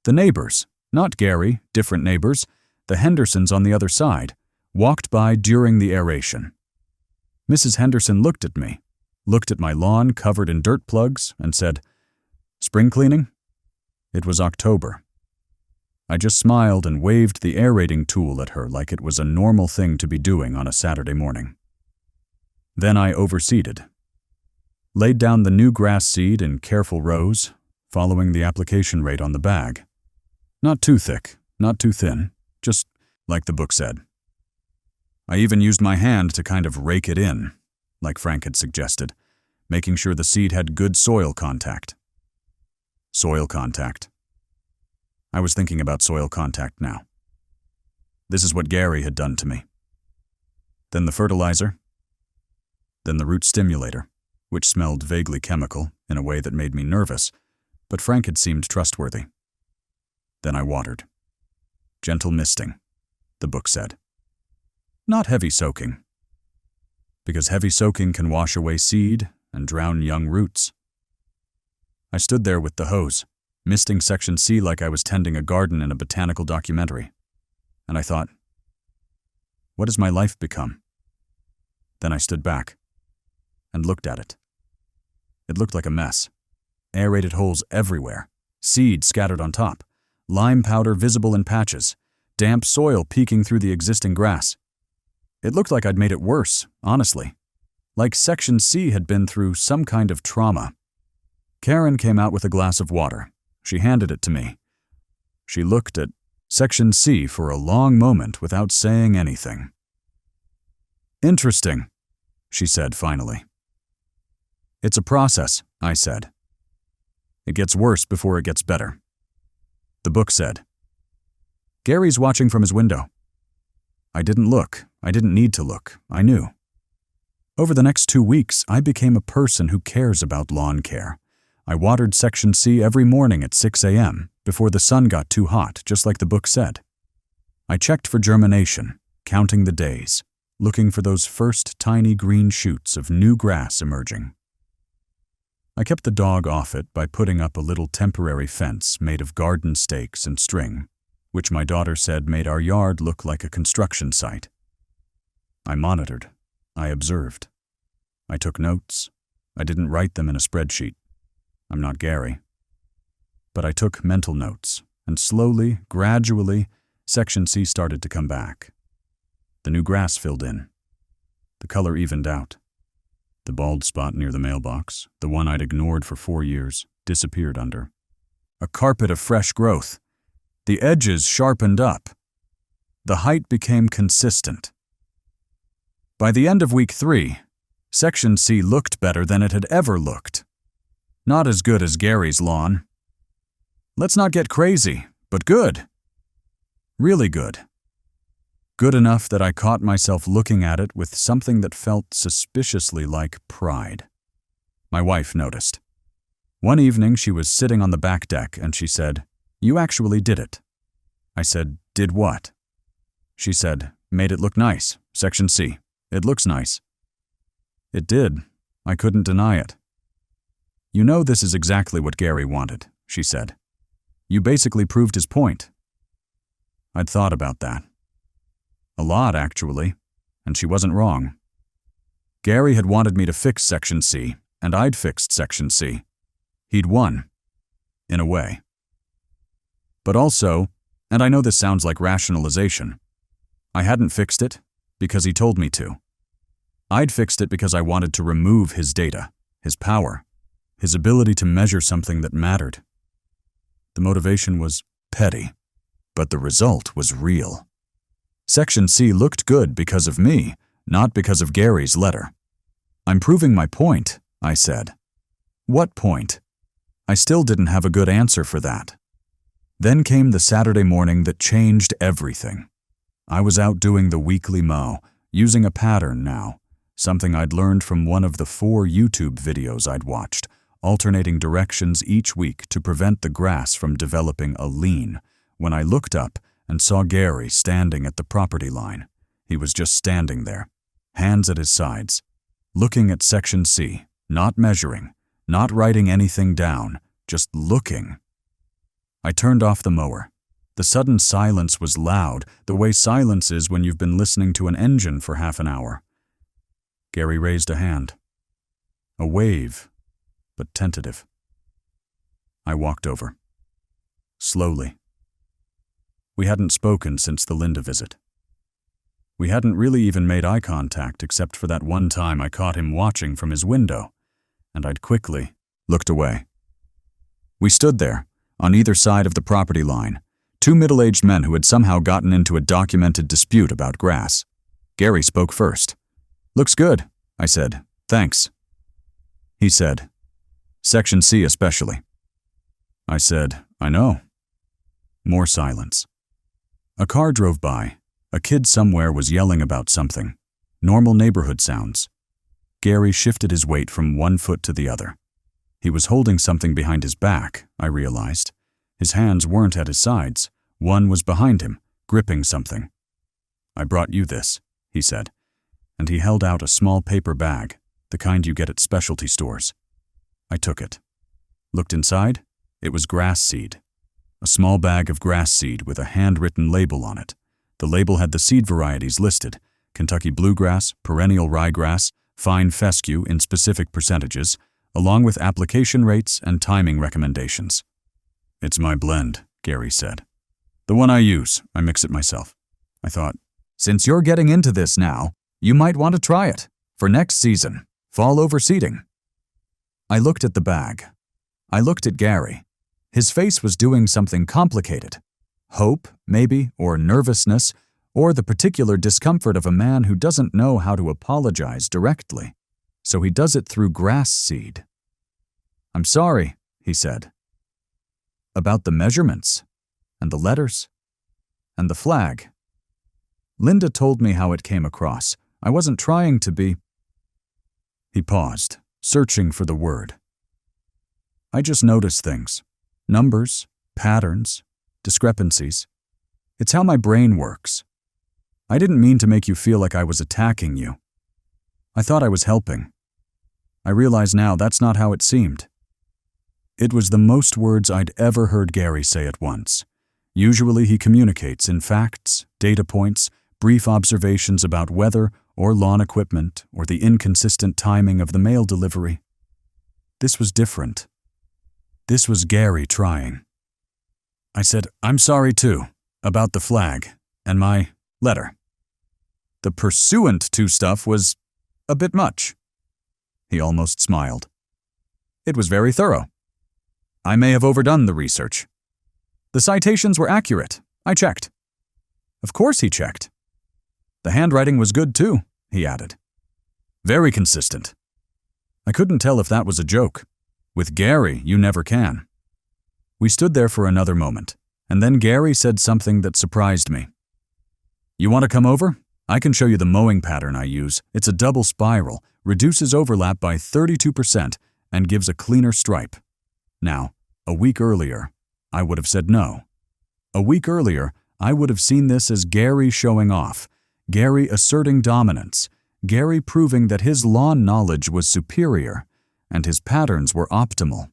The neighbors, not Gary, different neighbors, the Hendersons on the other side, walked by during the aeration. Mrs. Henderson looked at me, looked at my lawn covered in dirt plugs, and said, "Spring cleaning?" It was October. I just smiled and waved the aerating tool at her like it was a normal thing to be doing on a Saturday morning. Then I overseeded. Laid down the new grass seed in careful rows, following the application rate on the bag. Not too thick, not too thin, just like the book said. I even used my hand to kind of rake it in, like Frank had suggested, making sure the seed had good soil contact. Soil contact. I was thinking about soil contact now. This is what Gary had done to me. Then the fertilizer. Then the root stimulator, which smelled vaguely chemical in a way that made me nervous, but Frank had seemed trustworthy. Then I watered. Gentle misting, the book said. Not heavy soaking, because heavy soaking can wash away seed and drown young roots. I stood there with the hose, misting Section C like I was tending a garden in a botanical documentary. And I thought, what has my life become? Then I stood back and looked at it. It looked like a mess. Aerated holes everywhere, seed scattered on top, lime powder visible in patches, damp soil peeking through the existing grass. It looked like I'd made it worse, honestly. Like Section C had been through some kind of trauma. Karen came out with a glass of water. She handed it to me. She looked at Section C for a long moment without saying anything. "Interesting," she said finally. "It's a process," I said. "It gets worse before it gets better." The book said. "Gary's watching from his window." I didn't look. I didn't need to look. I knew. Over the next 2 weeks, I became a person who cares about lawn care. I watered Section C every morning at 6 a.m. before the sun got too hot, just like the book said. I checked for germination, counting the days, looking for those first tiny green shoots of new grass emerging. I kept the dog off it by putting up a little temporary fence made of garden stakes and string, which my daughter said made our yard look like a construction site. I monitored. I observed. I took notes. I didn't write them in a spreadsheet. I'm not Gary. But I took mental notes, and slowly, gradually, Section C started to come back. The new grass filled in. The color evened out. The bald spot near the mailbox, the one I'd ignored for 4 years, disappeared under. A carpet of fresh growth. The edges sharpened up. The height became consistent. By the end of week 3, Section C looked better than it had ever looked. Not as good as Gary's lawn. Let's not get crazy, but good. Really good. Good enough that I caught myself looking at it with something that felt suspiciously like pride. My wife noticed. One evening she was sitting on the back deck and she said, "You actually did it." I said, "Did what?" She said, "Made it look nice. Section C. It looks nice." It did. I couldn't deny it. "You know this is exactly what Gary wanted," she said. "You basically proved his point." I'd thought about that. A lot, actually, and she wasn't wrong. Gary had wanted me to fix Section C, and I'd fixed Section C. He'd won, in a way. But also, and I know this sounds like rationalization, I hadn't fixed it because he told me to. I'd fixed it because I wanted to remove his data, his power, his ability to measure something that mattered. The motivation was petty, but the result was real. Section C looked good because of me, not because of Gary's letter. "I'm proving my point," I said. "What point?" I still didn't have a good answer for that. Then came the Saturday morning that changed everything. I was out doing the weekly mow, using a pattern now, something I'd learned from one of the 4 YouTube videos I'd watched, alternating directions each week to prevent the grass from developing a lean, when I looked up and saw Gary standing at the property line. He was just standing there, hands at his sides, looking at Section C, not measuring, not writing anything down, just looking. I turned off the mower. The sudden silence was loud, the way silence is when you've been listening to an engine for half an hour. Gary raised a hand. A wave, but tentative. I walked over. Slowly. We hadn't spoken since the Linda visit. We hadn't really even made eye contact except for that one time I caught him watching from his window, and I'd quickly looked away. We stood there, on either side of the property line, 2 middle-aged men who had somehow gotten into a documented dispute about grass. Gary spoke first. "Looks good," I said. "Thanks." He said, "Section C especially." I said, "I know." More silence. A car drove by. A kid somewhere was yelling about something. Normal neighborhood sounds. Gary shifted his weight from one foot to the other. He was holding something behind his back, I realized. His hands weren't at his sides. One was behind him, gripping something. "I brought you this," he said, and he held out a small paper bag, the kind you get at specialty stores. I took it. Looked inside. It was grass seed. A small bag of grass seed with a handwritten label on it. The label had the seed varieties listed: Kentucky bluegrass, perennial ryegrass, fine fescue in specific percentages, along with application rates and timing recommendations. "It's my blend," Gary said. "The one I use. I mix it myself." I thought, since you're getting into this now, you might want to try it for next season, fall overseeding. I looked at the bag. I looked at Gary. His face was doing something complicated. Hope, maybe, or nervousness, or the particular discomfort of a man who doesn't know how to apologize directly. So he does it through grass seed. "I'm sorry," he said. "About the measurements, and the letters, and the flag." Linda told me how it came across. I wasn't trying to be. He paused, searching for the word. "I just notice things. Numbers, patterns, discrepancies. It's how my brain works. I didn't mean to make you feel like I was attacking you. I thought I was helping. I realize now that's not how it seemed." It was the most words I'd ever heard Gary say at once. Usually he communicates in facts, data points, brief observations about weather or lawn equipment or the inconsistent timing of the mail delivery. This was different. This was Gary trying. I said, "I'm sorry too, about the flag and my letter. The pursuant to stuff was a bit much." He almost smiled. "It was very thorough. I may have overdone the research. The citations were accurate. I checked." Of course he checked. "The handwriting was good too," he added. "Very consistent." I couldn't tell if that was a joke. With Gary, you never can. We stood there for another moment, and then Gary said something that surprised me. "You want to come over? I can show you the mowing pattern I use. It's a double spiral, reduces overlap by 32%, and gives a cleaner stripe." Now, a week earlier, I would have said no. A week earlier, I would have seen this as Gary showing off, Gary asserting dominance, Gary proving that his lawn knowledge was superior and his patterns were optimal.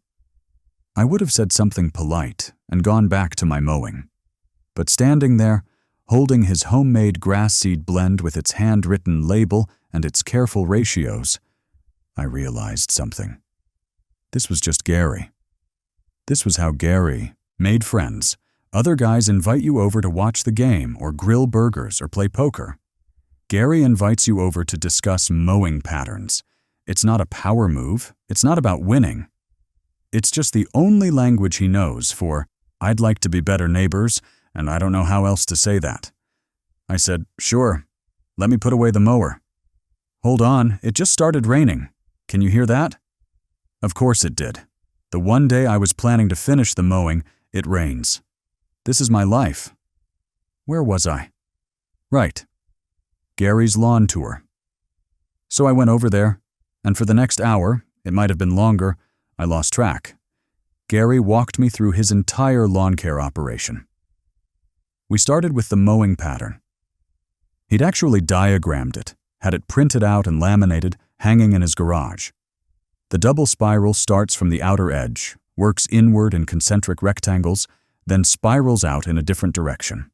I would have said something polite and gone back to my mowing. But standing there, holding his homemade grass seed blend with its handwritten label and its careful ratios, I realized something. This was just Gary. This was how Gary made friends. Other guys invite you over to watch the game or grill burgers or play poker. Gary invites you over to discuss mowing patterns. It's not a power move. It's not about winning. It's just the only language he knows for, "I'd like to be better neighbors, and I don't know how else to say that." I said, "Sure. Let me put away the mower." "Hold on, it just started raining. Can you hear that?" Of course it did. The one day I was planning to finish the mowing, it rains. This is my life. Where was I? Right. Gary's lawn tour. So I went over there, and for the next hour, it might have been longer, I lost track. Gary walked me through his entire lawn care operation. We started with the mowing pattern. He'd actually diagrammed it, had it printed out and laminated, hanging in his garage. The double spiral starts from the outer edge, works inward in concentric rectangles, then spirals out in a different direction.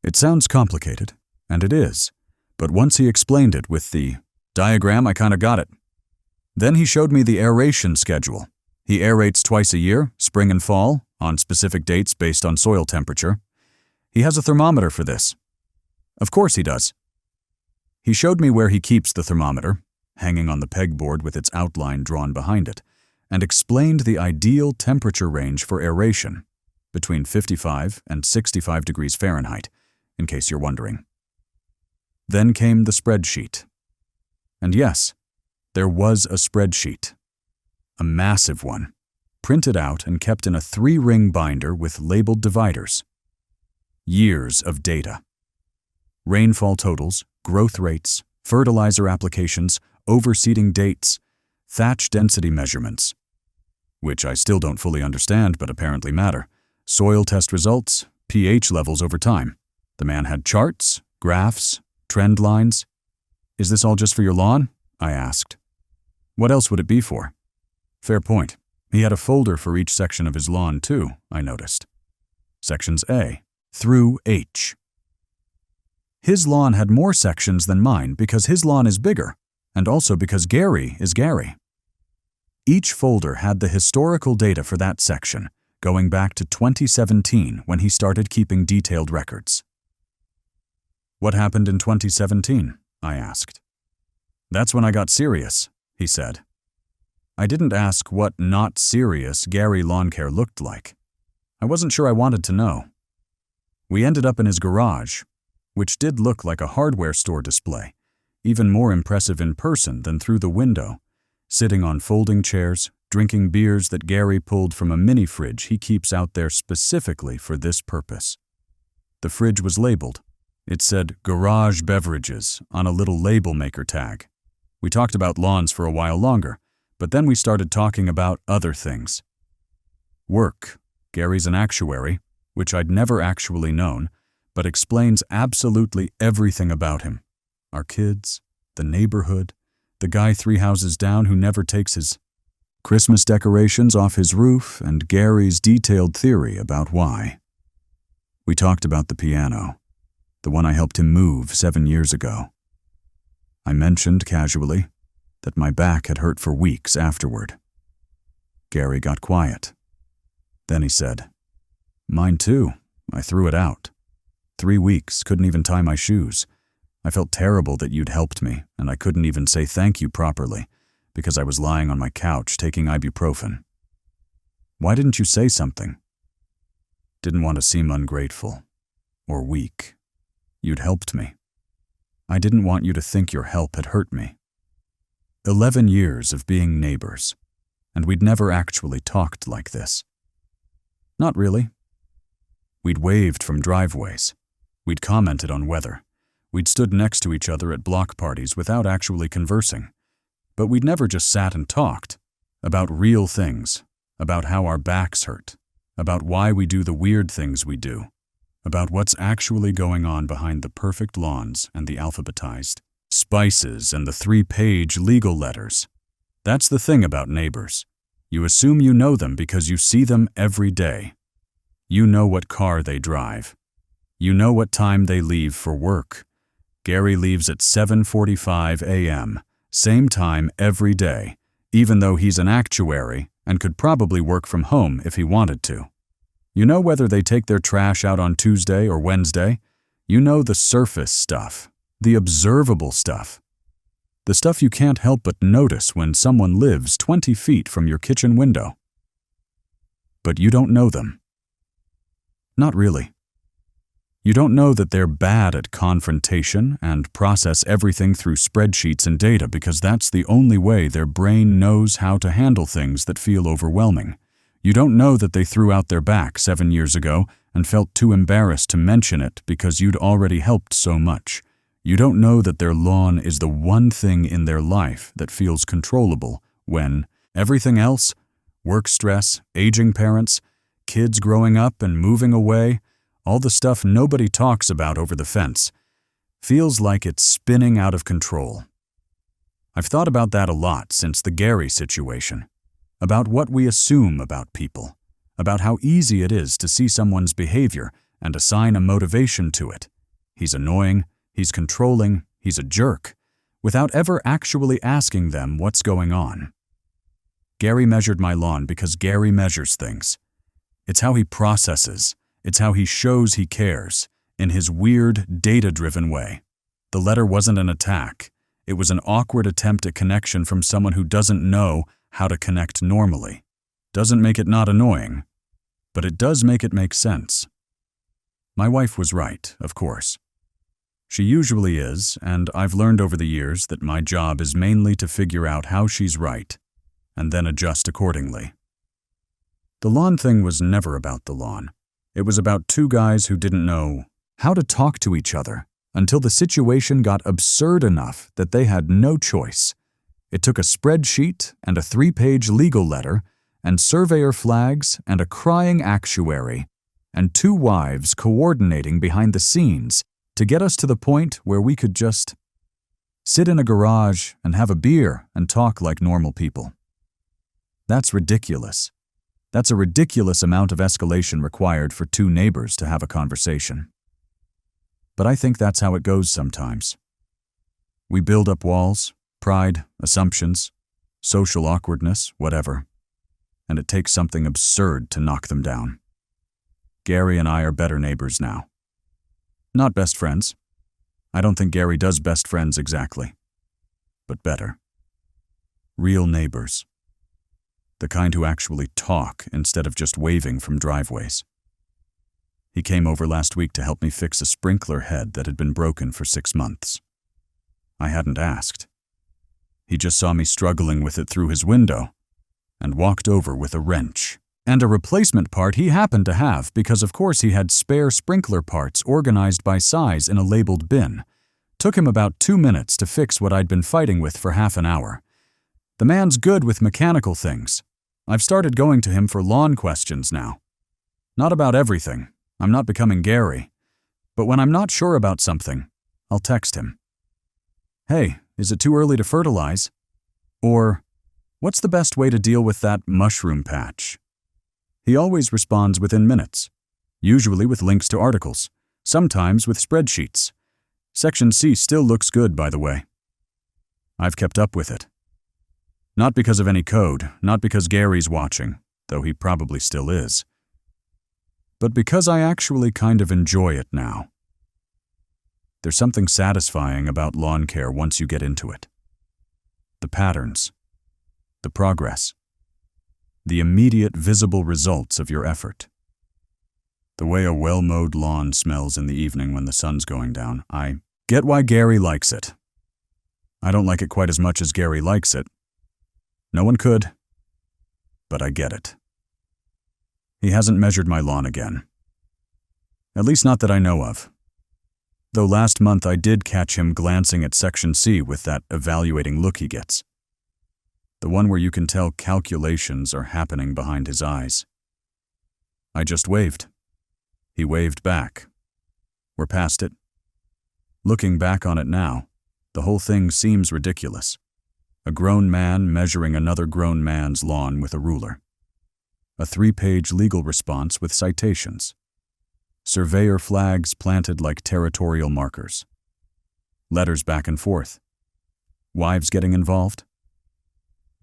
It sounds complicated, and it is, but once he explained it with the diagram, I kinda got it. Then he showed me the aeration schedule. He aerates twice a year, spring and fall, on specific dates based on soil temperature. He has a thermometer for this. Of course he does. He showed me where he keeps the thermometer, hanging on the pegboard with its outline drawn behind it, and explained the ideal temperature range for aeration, between 55 and 65 degrees Fahrenheit, in case you're wondering. Then came the spreadsheet. And yes, there was a spreadsheet. A massive one, printed out and kept in a 3-ring binder with labeled dividers. Years of data. Rainfall totals, growth rates, fertilizer applications, overseeding dates, thatch density measurements, which I still don't fully understand but apparently matter, soil test results, pH levels over time. The man had charts, graphs, trend lines. "Is this all just for your lawn?" I asked. "What else would it be for?" "Fair point. He had a folder for each section of his lawn, too, I noticed. Sections A through H. His lawn had more sections than mine because his lawn is bigger, and also because Gary is Gary. Each folder had the historical data for that section, going back to 2017 when he started keeping detailed records. What happened in 2017? I asked. That's when I got serious, he said. I didn't ask what not serious Gary lawn care looked like. I wasn't sure I wanted to know. We ended up in his garage, which did look like a hardware store display, even more impressive in person than through the window, sitting on folding chairs, drinking beers that Gary pulled from a mini fridge he keeps out there specifically for this purpose. The fridge was labeled. It said Garage Beverages on a little label maker tag. We talked about lawns for a while longer, but then we started talking about other things. Work. Gary's an actuary, which I'd never actually known, but explains absolutely everything about him. Our kids, the neighborhood, the guy 3 houses down who never takes his Christmas decorations off his roof, and Gary's detailed theory about why. We talked about the piano, the one I helped him move 7 years ago. I mentioned casually that my back had hurt for weeks afterward. Gary got quiet. Then he said, "Mine too. I threw it out. 3 weeks, couldn't even tie my shoes. I felt terrible that you'd helped me, and I couldn't even say thank you properly because I was lying on my couch taking ibuprofen. Why didn't you say something?" Didn't want to seem ungrateful or weak. You'd helped me. I didn't want you to think your help had hurt me. 11 years of being neighbors, and we'd never actually talked like this. Not really. We'd waved from driveways. We'd commented on weather. We'd stood next to each other at block parties without actually conversing. But we'd never just sat and talked about real things, about how our backs hurt, about why we do the weird things we do, about what's actually going on behind the perfect lawns and the alphabetized spices and the 3-page legal letters. That's the thing about neighbors. You assume you know them because you see them every day. You know what car they drive. You know what time they leave for work. Gary leaves at 7:45 a.m., same time every day, even though he's an actuary and could probably work from home if he wanted to. You know whether they take their trash out on Tuesday or Wednesday. You know the surface stuff, the observable stuff. The stuff you can't help but notice when someone lives 20 feet from your kitchen window. But you don't know them. Not really. You don't know that they're bad at confrontation and process everything through spreadsheets and data because that's the only way their brain knows how to handle things that feel overwhelming. You don't know that they threw out their back 7 years ago and felt too embarrassed to mention it because you'd already helped so much. You don't know that their lawn is the one thing in their life that feels controllable when everything else, work stress, aging parents, kids growing up and moving away, all the stuff nobody talks about over the fence, feels like it's spinning out of control. I've thought about that a lot since the Gary situation, about what we assume about people, about how easy it is to see someone's behavior and assign a motivation to it. He's annoying, he's controlling, he's a jerk, without ever actually asking them what's going on. Gary measured my lawn because Gary measures things. It's how he processes. It's how he shows he cares, in his weird, data-driven way. The letter wasn't an attack. It was an awkward attempt at connection from someone who doesn't know how to connect normally. Doesn't make it not annoying, but it does make it make sense. My wife was right, of course. She usually is, and I've learned over the years that my job is mainly to figure out how she's right, and then adjust accordingly. The lawn thing was never about the lawn. It was about 2 guys who didn't know how to talk to each other until the situation got absurd enough that they had no choice. It took a spreadsheet and a 3-page legal letter and surveyor flags and a crying actuary and 2 wives coordinating behind the scenes to get us to the point where we could just sit in a garage and have a beer and talk like normal people. That's ridiculous. That's a ridiculous amount of escalation required for two neighbors to have a conversation. But I think that's how it goes sometimes. We build up walls, pride, assumptions, social awkwardness, whatever, and it takes something absurd to knock them down. Gary and I are better neighbors now. Not best friends. I don't think Gary does best friends exactly, but better. Real neighbors. The kind who actually talk instead of just waving from driveways. He came over last week to help me fix a sprinkler head that had been broken for 6 months. I hadn't asked. He just saw me struggling with it through his window and walked over with a wrench and a replacement part he happened to have because of course he had spare sprinkler parts organized by size in a labeled bin. Took him about 2 minutes to fix what I'd been fighting with for half an hour. The man's good with mechanical things. I've started going to him for lawn questions now. Not about everything. I'm not becoming Gary. But when I'm not sure about something, I'll text him. Hey, is it too early to fertilize? Or, what's the best way to deal with that mushroom patch? He always responds within minutes, usually with links to articles, sometimes with spreadsheets. Section C still looks good, by the way. I've kept up with it. Not because of any code, not because Gary's watching, though he probably still is, but because I actually kind of enjoy it now. There's something satisfying about lawn care once you get into it. The patterns, the progress, the immediate visible results of your effort. The way a well-mowed lawn smells in the evening when the sun's going down. I get why Gary likes it. I don't like it quite as much as Gary likes it. No one could, but I get it. He hasn't measured my lawn again. At least not that I know of. Though last month I did catch him glancing at Section C with that evaluating look he gets. The one where you can tell calculations are happening behind his eyes. I just waved. He waved back. We're past it. Looking back on it now, the whole thing seems ridiculous. A grown man measuring another grown man's lawn with a ruler. A 3-page legal response with citations. Surveyor flags planted like territorial markers. Letters back and forth. Wives getting involved.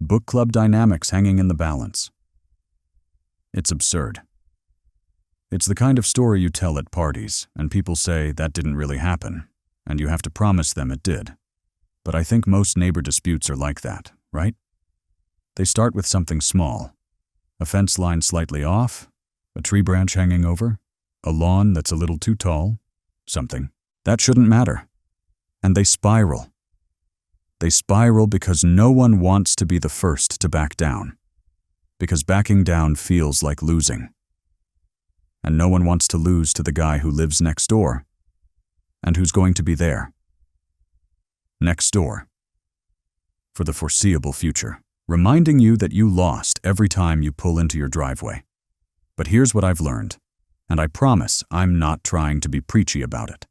Book club dynamics hanging in the balance. It's absurd. It's the kind of story you tell at parties, and people say that didn't really happen, and you have to promise them it did. But I think most neighbor disputes are like that, right? They start with something small. A fence line slightly off, a tree branch hanging over, a lawn that's a little too tall, something. That shouldn't matter. And they spiral. They spiral because no one wants to be the first to back down. Because backing down feels like losing. And no one wants to lose to the guy who lives next door and who's going to be there. Next door. For the foreseeable future. Reminding you that you lost every time you pull into your driveway. But here's what I've learned, and I promise I'm not trying to be preachy about it.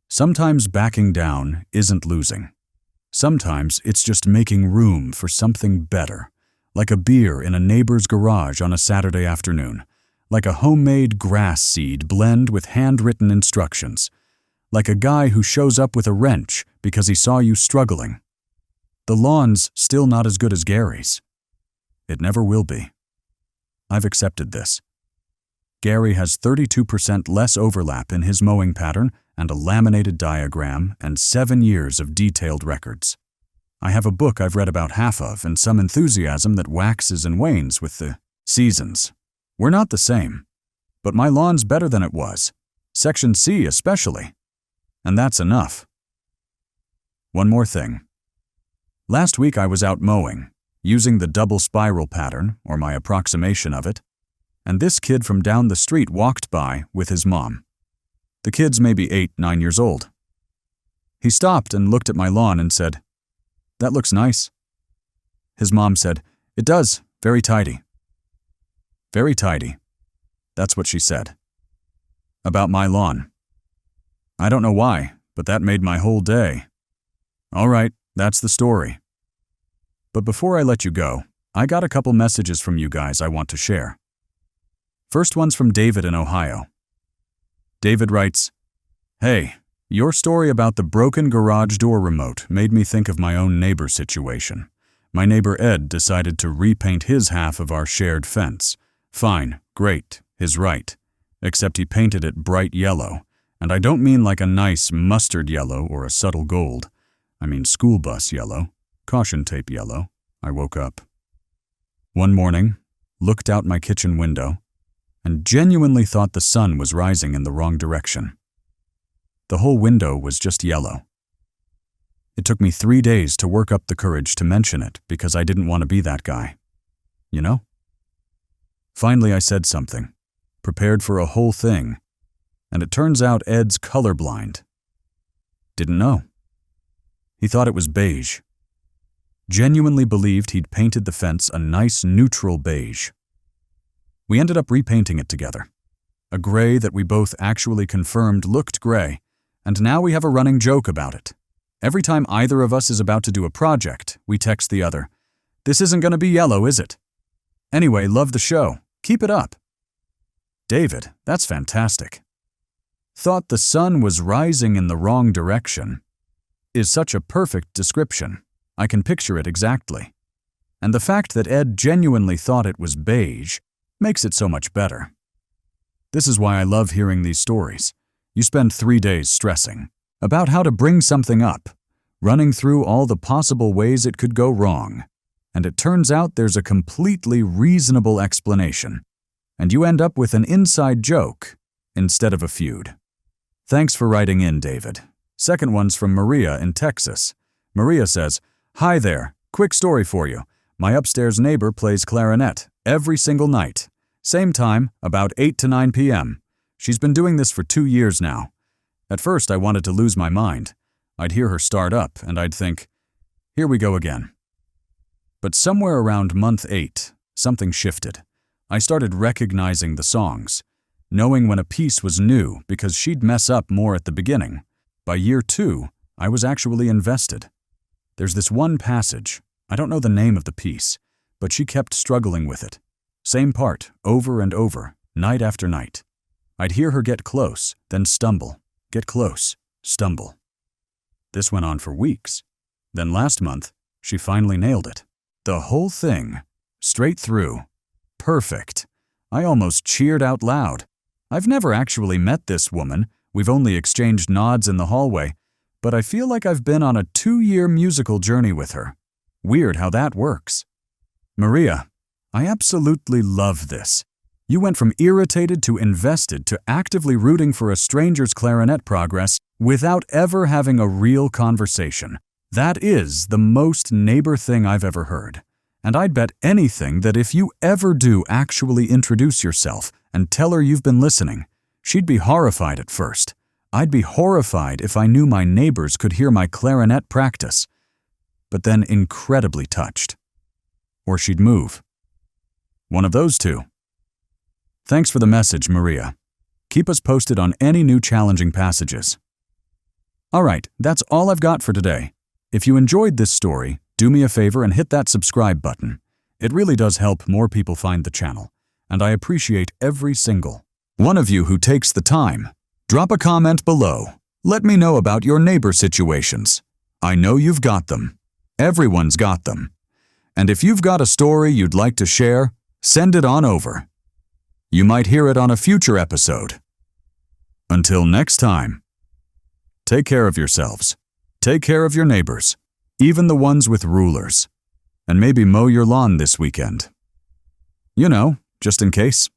Sometimes backing down isn't losing. Sometimes it's just making room for something better, like a beer in a neighbor's garage on a Saturday afternoon, like a homemade grass seed blend with handwritten instructions, like a guy who shows up with a wrench because he saw you struggling. The lawn's still not as good as Gary's. It never will be. I've accepted this. Gary has 32% less overlap in his mowing pattern and a laminated diagram and 7 years of detailed records. I have a book I've read about half of and some enthusiasm that waxes and wanes with the seasons. We're not the same, but my lawn's better than it was, Section C especially, and that's enough. One more thing. Last week I was out mowing, using the double spiral pattern, or my approximation of it, and this kid from down the street walked by with his mom. The kid's maybe 8, 9 years old. He stopped and looked at my lawn and said, "That looks nice." His mom said, "It does, very tidy." Very tidy. That's what she said. About my lawn. I don't know why, but that made my whole day. All right, that's the story. But before I let you go, I got a couple messages from you guys I want to share. First one's from David in Ohio. David writes, "Hey, your story about the broken garage door remote made me think of my own neighbor situation. My neighbor Ed decided to repaint his half of our shared fence. Fine, great, his right. Except he painted it bright yellow. And I don't mean like a nice mustard yellow or a subtle gold. I mean school bus yellow, caution tape yellow." I woke up. One morning, looked out my kitchen window, and genuinely thought the sun was rising in the wrong direction. The whole window was just yellow. It took me 3 days to work up the courage to mention it because I didn't want to be that guy. You know? Finally, I said something, prepared for a whole thing, and it turns out Ed's colorblind. Didn't know. He thought it was beige. Genuinely believed he'd painted the fence a nice neutral beige. We ended up repainting it together. A gray that we both actually confirmed looked gray, and now we have a running joke about it. Every time either of us is about to do a project, we text the other, "This isn't going to be yellow, is it? Anyway, love the show. Keep it up." David, that's fantastic. Thought the sun was rising in the wrong direction is such a perfect description. I can picture it exactly. And the fact that Ed genuinely thought it was beige makes it so much better. This is why I love hearing these stories. You spend 3 days stressing about how to bring something up, running through all the possible ways it could go wrong, and it turns out there's a completely reasonable explanation, and you end up with an inside joke instead of a feud. Thanks for writing in, David. Second one's from Maria in Texas. Maria says, "Hi there, quick story for you. My upstairs neighbor plays clarinet every single night. Same time, about 8 to 9 p.m. She's been doing this for 2 years now. At first, I wanted to lose my mind. I'd hear her start up, and I'd think, here we go again. But somewhere around month 8, something shifted. I started recognizing the songs, knowing when a piece was new because she'd mess up more at the beginning. By year 2, I was actually invested. There's this one passage, I don't know the name of the piece, but she kept struggling with it. Same part, over and over, night after night. I'd hear her get close, then stumble, get close, stumble. This went on for weeks. Then last month, she finally nailed it. The whole thing, straight through. Perfect. I almost cheered out loud. I've never actually met this woman, we've only exchanged nods in the hallway, but I feel like I've been on a 2-year musical journey with her. Weird how that works. Maria, I absolutely love this. You went from irritated to invested to actively rooting for a stranger's clarinet progress without ever having a real conversation. That is the most neighbor thing I've ever heard. And I'd bet anything that if you ever do actually introduce yourself and tell her you've been listening, she'd be horrified at first. I'd be horrified if I knew my neighbors could hear my clarinet practice, but then incredibly touched. Or she'd move. One of those two. Thanks for the message, Maria. Keep us posted on any new challenging passages. All right, that's all I've got for today. If you enjoyed this story, do me a favor and hit that subscribe button. It really does help more people find the channel, and I appreciate every single one of you who takes the time. Drop a comment below. Let me know about your neighbor situations. I know you've got them. Everyone's got them. And if you've got a story you'd like to share, send it on over. You might hear it on a future episode. Until next time, take care of yourselves. Take care of your neighbors, even the ones with rulers. And maybe mow your lawn this weekend. You know, just in case.